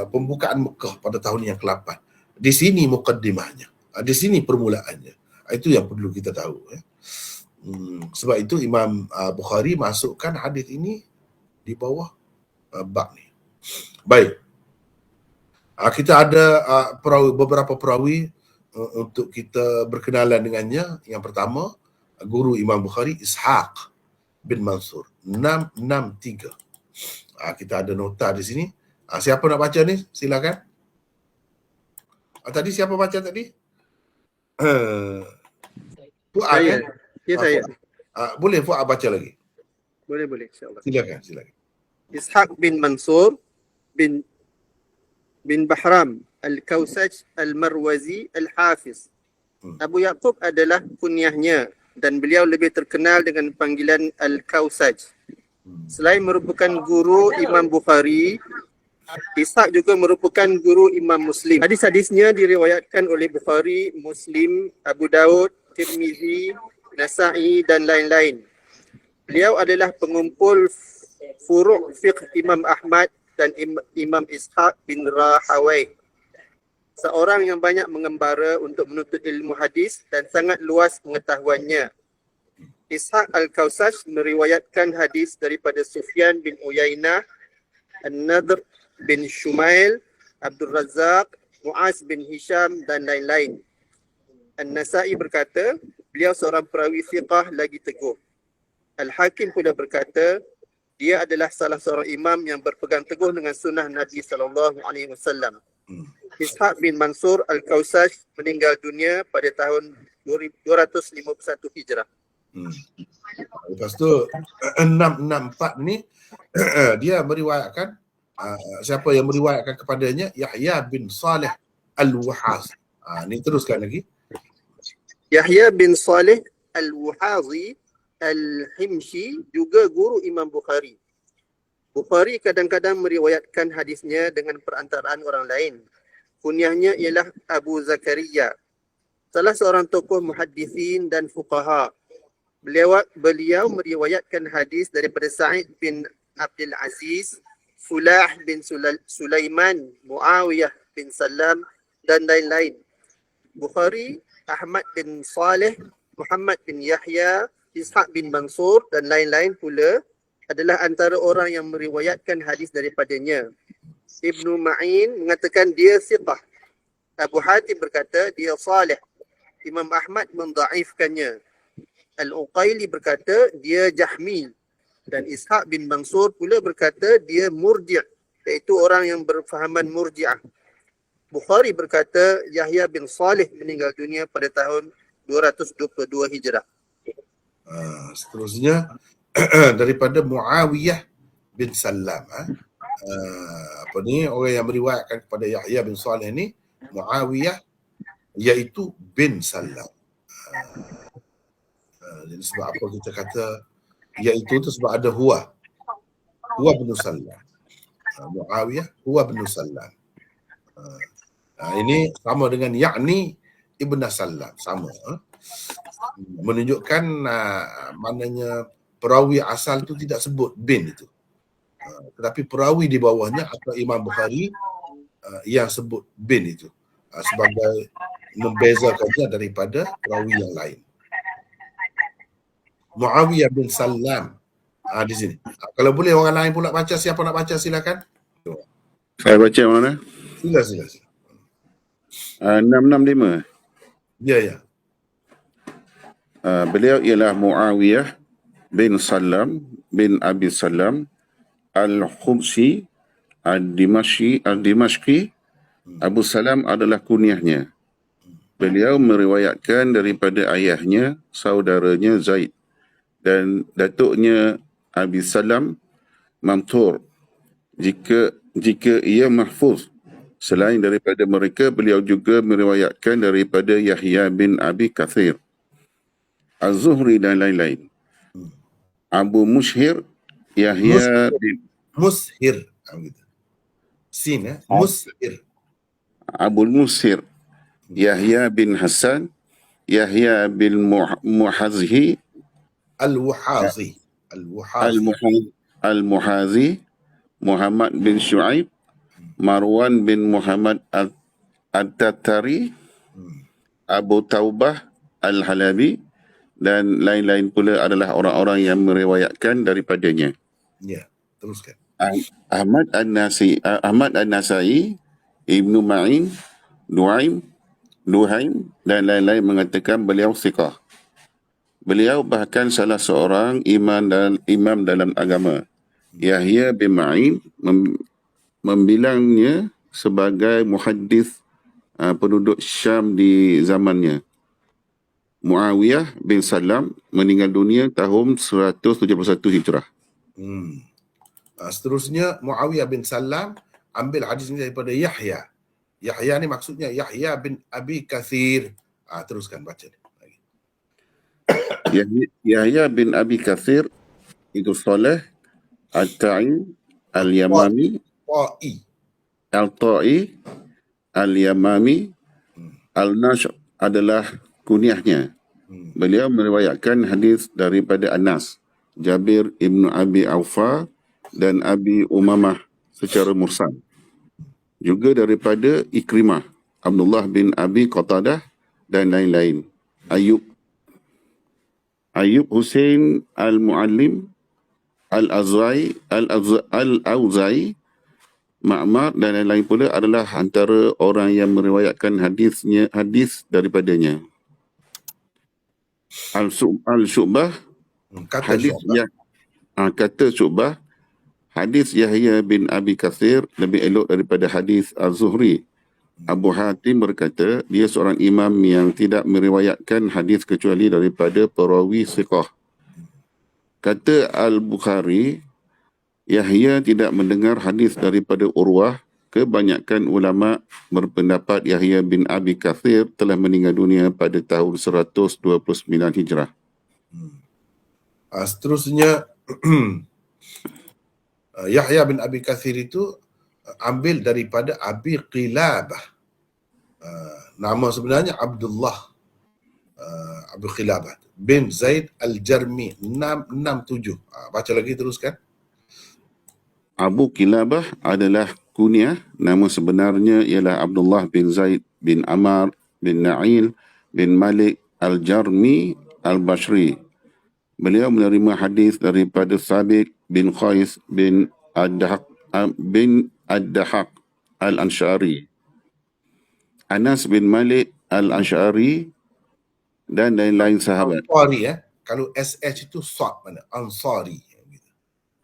A: pembukaan Mekah pada tahun yang ke-8. Di sini mukaddimahnya, di sini permulaannya. Itu yang perlu kita tahu. Sebab itu Imam Bukhari masukkan hadis ini di bawah bab ni. Baik. Kita ada beberapa perawi untuk kita berkenalan dengannya. Yang pertama, guru Imam Bukhari Ishaq bin Mansur 663. Kita ada nota di sini. Siapa nak baca ni? Silakan. Tadi siapa baca tadi? Fuad,
E: Saya.
A: kan?
E: Ya, saya.
A: Boleh Fuad baca lagi?
E: Boleh, insyaAllah.
A: Silakan.
E: Ishaq bin Mansur bin Bahram Al-Kausaj Al-Marwazi Al-Hafiz. Abu Yaqub adalah kunyahnya dan beliau lebih terkenal dengan panggilan Al-Kausaj. Selain merupakan guru Imam Bukhari, Ishaq juga merupakan guru Imam Muslim. Hadis-hadisnya diriwayatkan oleh Bukhari, Muslim, Abu Daud, Tirmizi, Nasa'i dan lain-lain. Beliau adalah pengumpul furu' fiqh Imam Ahmad dan Imam Ishaq bin Rahawai. Seorang yang banyak mengembara untuk menuntut ilmu hadis dan sangat luas pengetahuannya. Ishaq Al-Kausaj meriwayatkan hadis daripada Sufyan bin Uyainah, An-Nadr bin Shumail, Abdul Razak, Muaz bin Hisham dan lain-lain. An-Nasa'i berkata, beliau seorang perawi fiqah lagi teguh. Al-Hakim pula berkata, dia adalah salah seorang imam yang berpegang teguh dengan sunnah Nabi SAW. Ishaq bin Mansur Al-Kausaj meninggal dunia pada tahun 251 Hijrah.
A: Lepas tu 664 ni dia meriwayatkan siapa yang meriwayatkan kepadanya? Yahya bin Saleh Al-Wuhazi. Ni teruskan lagi.
E: Yahya bin Saleh Al-Wuhazi Al-Himshi juga guru Imam Bukhari. Bukhari kadang-kadang meriwayatkan hadisnya dengan perantaraan orang lain. Kunyahnya ialah Abu Zakaria, salah seorang tokoh muhaddisin dan fuqaha. Beliau meriwayatkan hadis daripada Sa'id bin Abdul Aziz, Fulah bin Sulaiman, Muawiyah bin Salam dan lain-lain. Bukhari, Ahmad bin Saleh, Muhammad bin Yahya, Ishaq bin Mansur dan lain-lain pula adalah antara orang yang meriwayatkan hadis daripadanya. Ibnu Ma'in mengatakan dia siqah. Abu Hatim berkata dia salih. Imam Ahmad mendaifkannya. Al-Uqaili berkata dia jahmi. Dan Ishaq bin Mansur pula berkata dia murji', iaitu orang yang berfahaman murji'ah. Bukhari berkata Yahya bin Salih meninggal dunia pada tahun 222 Hijrah.
A: Seterusnya daripada Muawiyah bin Salam. Orang yang meriwayatkan kepada Yahya bin Salih ni Muawiyah, iaitu bin Salam. Jadi sebab apa kita kata iaitu tu? Sebab ada huwa bin Salam. Muawiyah huwa bin Salam. Ini sama dengan yakni Ibn Salam, sama. Menunjukkan maknanya perawi asal tu tidak sebut bin itu. Tetapi perawi di bawahnya atau Imam Bukhari yang sebut bin itu sebagai membezakannya daripada perawi yang lain. Muawiyah bin Salam di sini. Kalau boleh orang lain pula baca, siapa nak baca silakan.
G: Saya baca mana?
A: Sila.
G: 665.
A: Ya.
G: Beliau ialah Muawiyah bin Salam bin Abi Salam Al-Khubsi Al-Dimashqi. Abu Salam adalah kunyahnya. Beliau meriwayatkan daripada ayahnya, saudaranya Zaid, dan datuknya Abi Salam mamtur. Jika ia mahfuz selain daripada mereka, beliau juga meriwayatkan daripada Yahya bin Abi Kathir, Az-Zuhri dan lain-lain. Abu Mushir Yahya bin
A: Mushir. Sin Mushir.
G: Abu Mushir Yahya bin Hasan, Yahya bin Muhazi Al-Muhazi, Muhammad bin Shu'aib, Marwan bin Muhammad At-Tatari, Abu Taubah Al-Halabi dan lain-lain pula adalah orang-orang yang meriwayatkan daripadanya.
A: Ya, teruskan.
G: Ahmad An-Nasai, Ibnu Ma'in, Duhaim dan lain-lain mengatakan beliau siqah. Beliau bahkan salah seorang imam dalam agama. Yahya bin Ma'in membilangnya sebagai muhaddis penduduk Syam di zamannya. Muawiyah bin Salam meninggal dunia tahun 171 Hijrah.
A: Seterusnya Muawiyah bin Salam ambil hadis ini daripada Yahya. Yahya ni maksudnya Yahya bin Abi Kathir. Teruskan baca.
G: Yahya bin Abi Kathir itu Saleh Al-Ta'i Al-Yamami Al-Ta'i Al-Yamami Al-Nashr adalah kunyahnya. Beliau meriwayatkan hadis daripada Anas, Jabir ibnu Abi Aufa dan Abi Umamah secara mursal. Juga daripada Ikrimah, Abdullah bin Abi Qatadah dan lain-lain. Ayub Hussein Al-Muallim, Al-Auzai, Ma'mar dan lain-lain pula adalah antara orang yang meriwayatkan hadis daripadanya. Al-Syu'bah, kata Syu'bah, hadis Yahya bin Abi Kathir lebih elok daripada hadis Az-Zuhri. Abu Hatim berkata, dia seorang imam yang tidak meriwayatkan hadis kecuali daripada perawi siqah. Kata Al-Bukhari, Yahya tidak mendengar hadis daripada Urwah. Kebanyakan ulama berpendapat Yahya bin Abi Kathir telah meninggal dunia pada tahun 129 Hijrah.
A: Seterusnya Yahya bin Abi Kathir itu ambil daripada Abi Qilabah. Nama sebenarnya Abdullah Abu Qilabah bin Zaid Al-Jarmi 667. Baca lagi, teruskan.
G: Abu Qilabah adalah kunyah, nama sebenarnya ialah Abdullah bin Zaid bin Amar bin Na'il bin Malik Al-Jarmi Al-Bashri. Beliau menerima hadis daripada Sabit bin Qais bin Ad-Dahaq Al-Anshari, Anas bin Malik Al-Anshari dan lain-lain sahabat.
A: Ansari, kalau SH itu Sad mana? Ansari.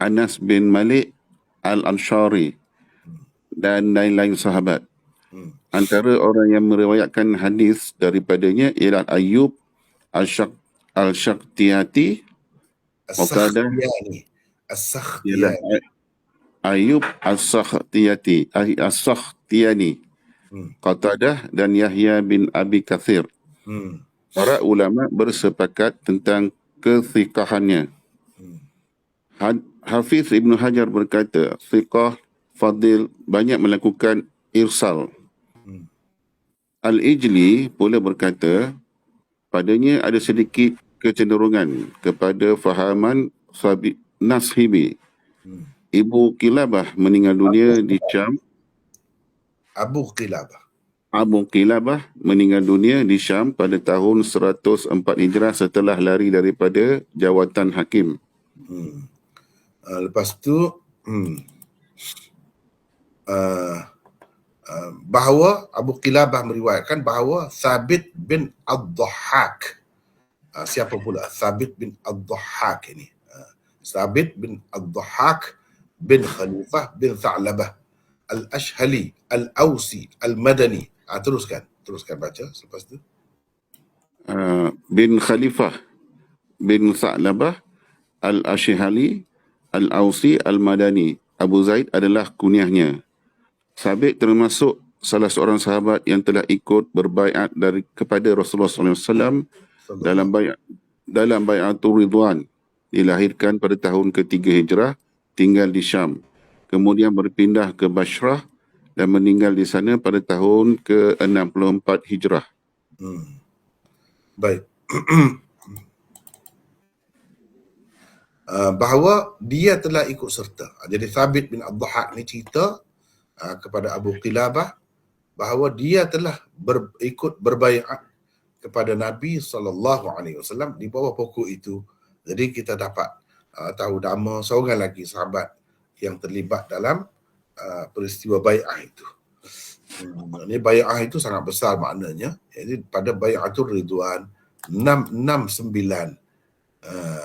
G: Anas bin Malik Al-Anshari dan lain-lain sahabat. Antara orang yang meriwayatkan hadis daripadanya ialah Ayub Al-Shaqtiyati,
A: As-Sakhtiyani.
G: ialah Ayub As-Sakhtiyani, Qatadah dan Yahya bin Abi Kathir. Para ulama bersepakat tentang kethiqahannya. Hafiz Ibn Hajar berkata, thiqah fadil banyak melakukan irsal. Al-Ijli pula berkata, padanya ada sedikit kecenderungan kepada fahaman Nashibi. Ibu Qilabah meninggal dunia di Syam.
A: Abu Qilabah meninggal dunia di Syam pada tahun 104 Hijrah setelah lari daripada jawatan hakim. Lepas tu bahawa Abu Qilabah meriwayatkan bahawa Thabit bin Ad-Dhahhak, siapa pula Thabit bin Ad-Dhahhak ini? Thabit bin Ad-Dhahhak bin Khalifah bin Tha'labah Al-Ashhali Al-Ausi Al-Madani. Teruskan baca selepas tu.
G: Bin Khalifah bin Tha'labah Al-Ashhali Al-Ausi Al-Madani. Abu Zaid adalah kunyahnya. Sabit termasuk salah seorang sahabat yang telah ikut berbaiat kepada Rasulullah SAW dalam baiatul Ridwan. Dilahirkan pada tahun ke-3 Hijrah, tinggal di Syam. Kemudian berpindah ke Bashrah dan meninggal di sana pada tahun ke-64 Hijrah.
A: Baik. Bahawa dia telah ikut serta. Jadi Thabit bin Ad-Dhahhak ni cerita kepada Abu Qilabah bahawa dia telah ikut berbaiat kepada Nabi SAW di bawah pokok itu. Jadi kita dapat tahu nama seorang lagi sahabat yang terlibat dalam peristiwa bai'ah itu. Ini bai'ah itu sangat besar maknanya. Jadi pada bai'atul Ridwan 669.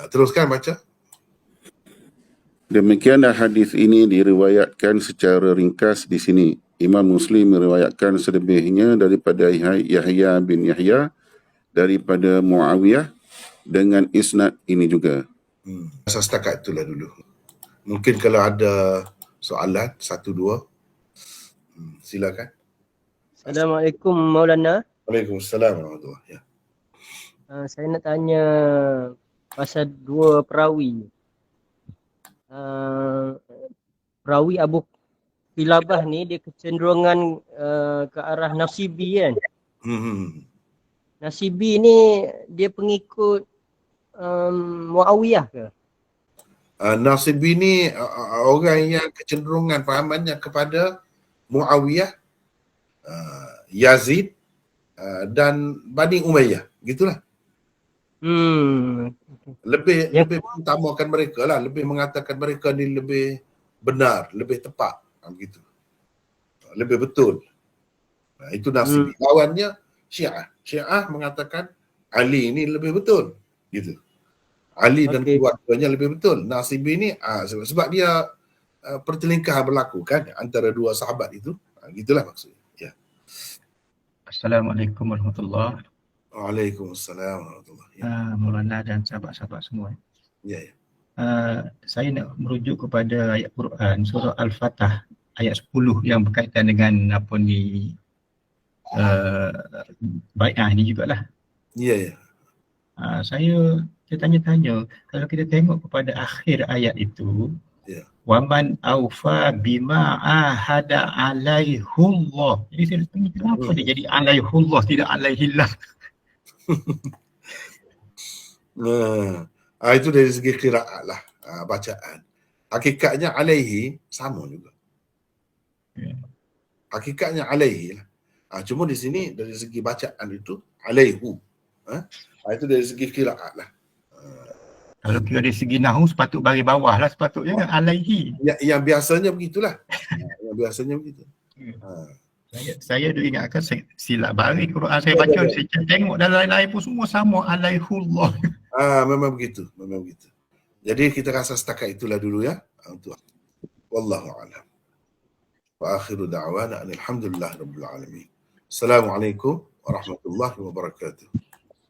A: Teruskan baca.
G: Demikianlah hadis ini diriwayatkan secara ringkas di sini. Imam Muslim meriwayatkan selebihnya daripada Yahya bin Yahya daripada Muawiyah dengan isnad ini juga.
A: Saya setakat itulah dulu. Mungkin kalau ada soalan, 1-2. Silakan.
C: Assalamualaikum Maulana.
A: Waalaikumsalam warahmatullahi. Ya.
C: Saya nak tanya pasal dua perawi. Perawi Abu Qilabah ni dia kecenderungan ke arah Nasibi kan. Nasibi ni dia pengikut Muawiyah ke?
A: Nasibi ni orang yang kecenderungan fahamannya kepada Muawiyah, Yazid dan Bani Umayyah, gitulah. Lebih mengutamakan mereka lah, lebih mengatakan mereka ni lebih benar, lebih tepat, begitu. Lebih betul. Itu Nasibi. Lawannya Syiah. Syiah mengatakan Ali ni lebih betul, gitu. Ali dan keluarganya lebih betul. Nasibi ni sebab dia pertelingkahan berlaku kan antara dua sahabat itu. Gitulah maksudnya. Ya.
F: Assalamualaikum warahmatullahi.
A: Waalaikumsalam warahmatullahi.
F: Maulana dan sahabat-sahabat semua.
A: Ya, ya.
F: saya nak merujuk kepada ayat Quran surah Al-Fatah ayat 10 yang berkaitan dengan apa ni bai'ah ni jugalah.
A: Ya.
F: Saya tanya-tanya, kalau kita tengok kepada akhir ayat itu,
A: Ya.
F: waman aufa bima ahada alaihullah. Jadi saya tanya kenapa dia jadi alaihullah tidak alaihillah?
A: Itu dari segi qiraat lah, bacaan. Hakikatnya alaihi sama juga. Hakikatnya alaihi lah. Cuma di sini dari segi bacaan itu alaihu. Itu dari segi qiraat lah.
F: Kalau kira dari segi nahu sepatut bagi bawah lah, sepatutnya kan alaihi.
A: Yang biasanya begitulah. Yang biasanya begitu.
F: Saya dulu ingatkan silap balik Quran saya baca, saya tengok dalam lain-lain pun semua sama alaihullah.
A: Memang begitu. Jadi kita rasa setakat itulah dulu ya. Untuk wallahu a'lam. Wa akhiru da'wana alhamdulillah rabbil alamin. Assalamualaikum warahmatullahi wabarakatuh.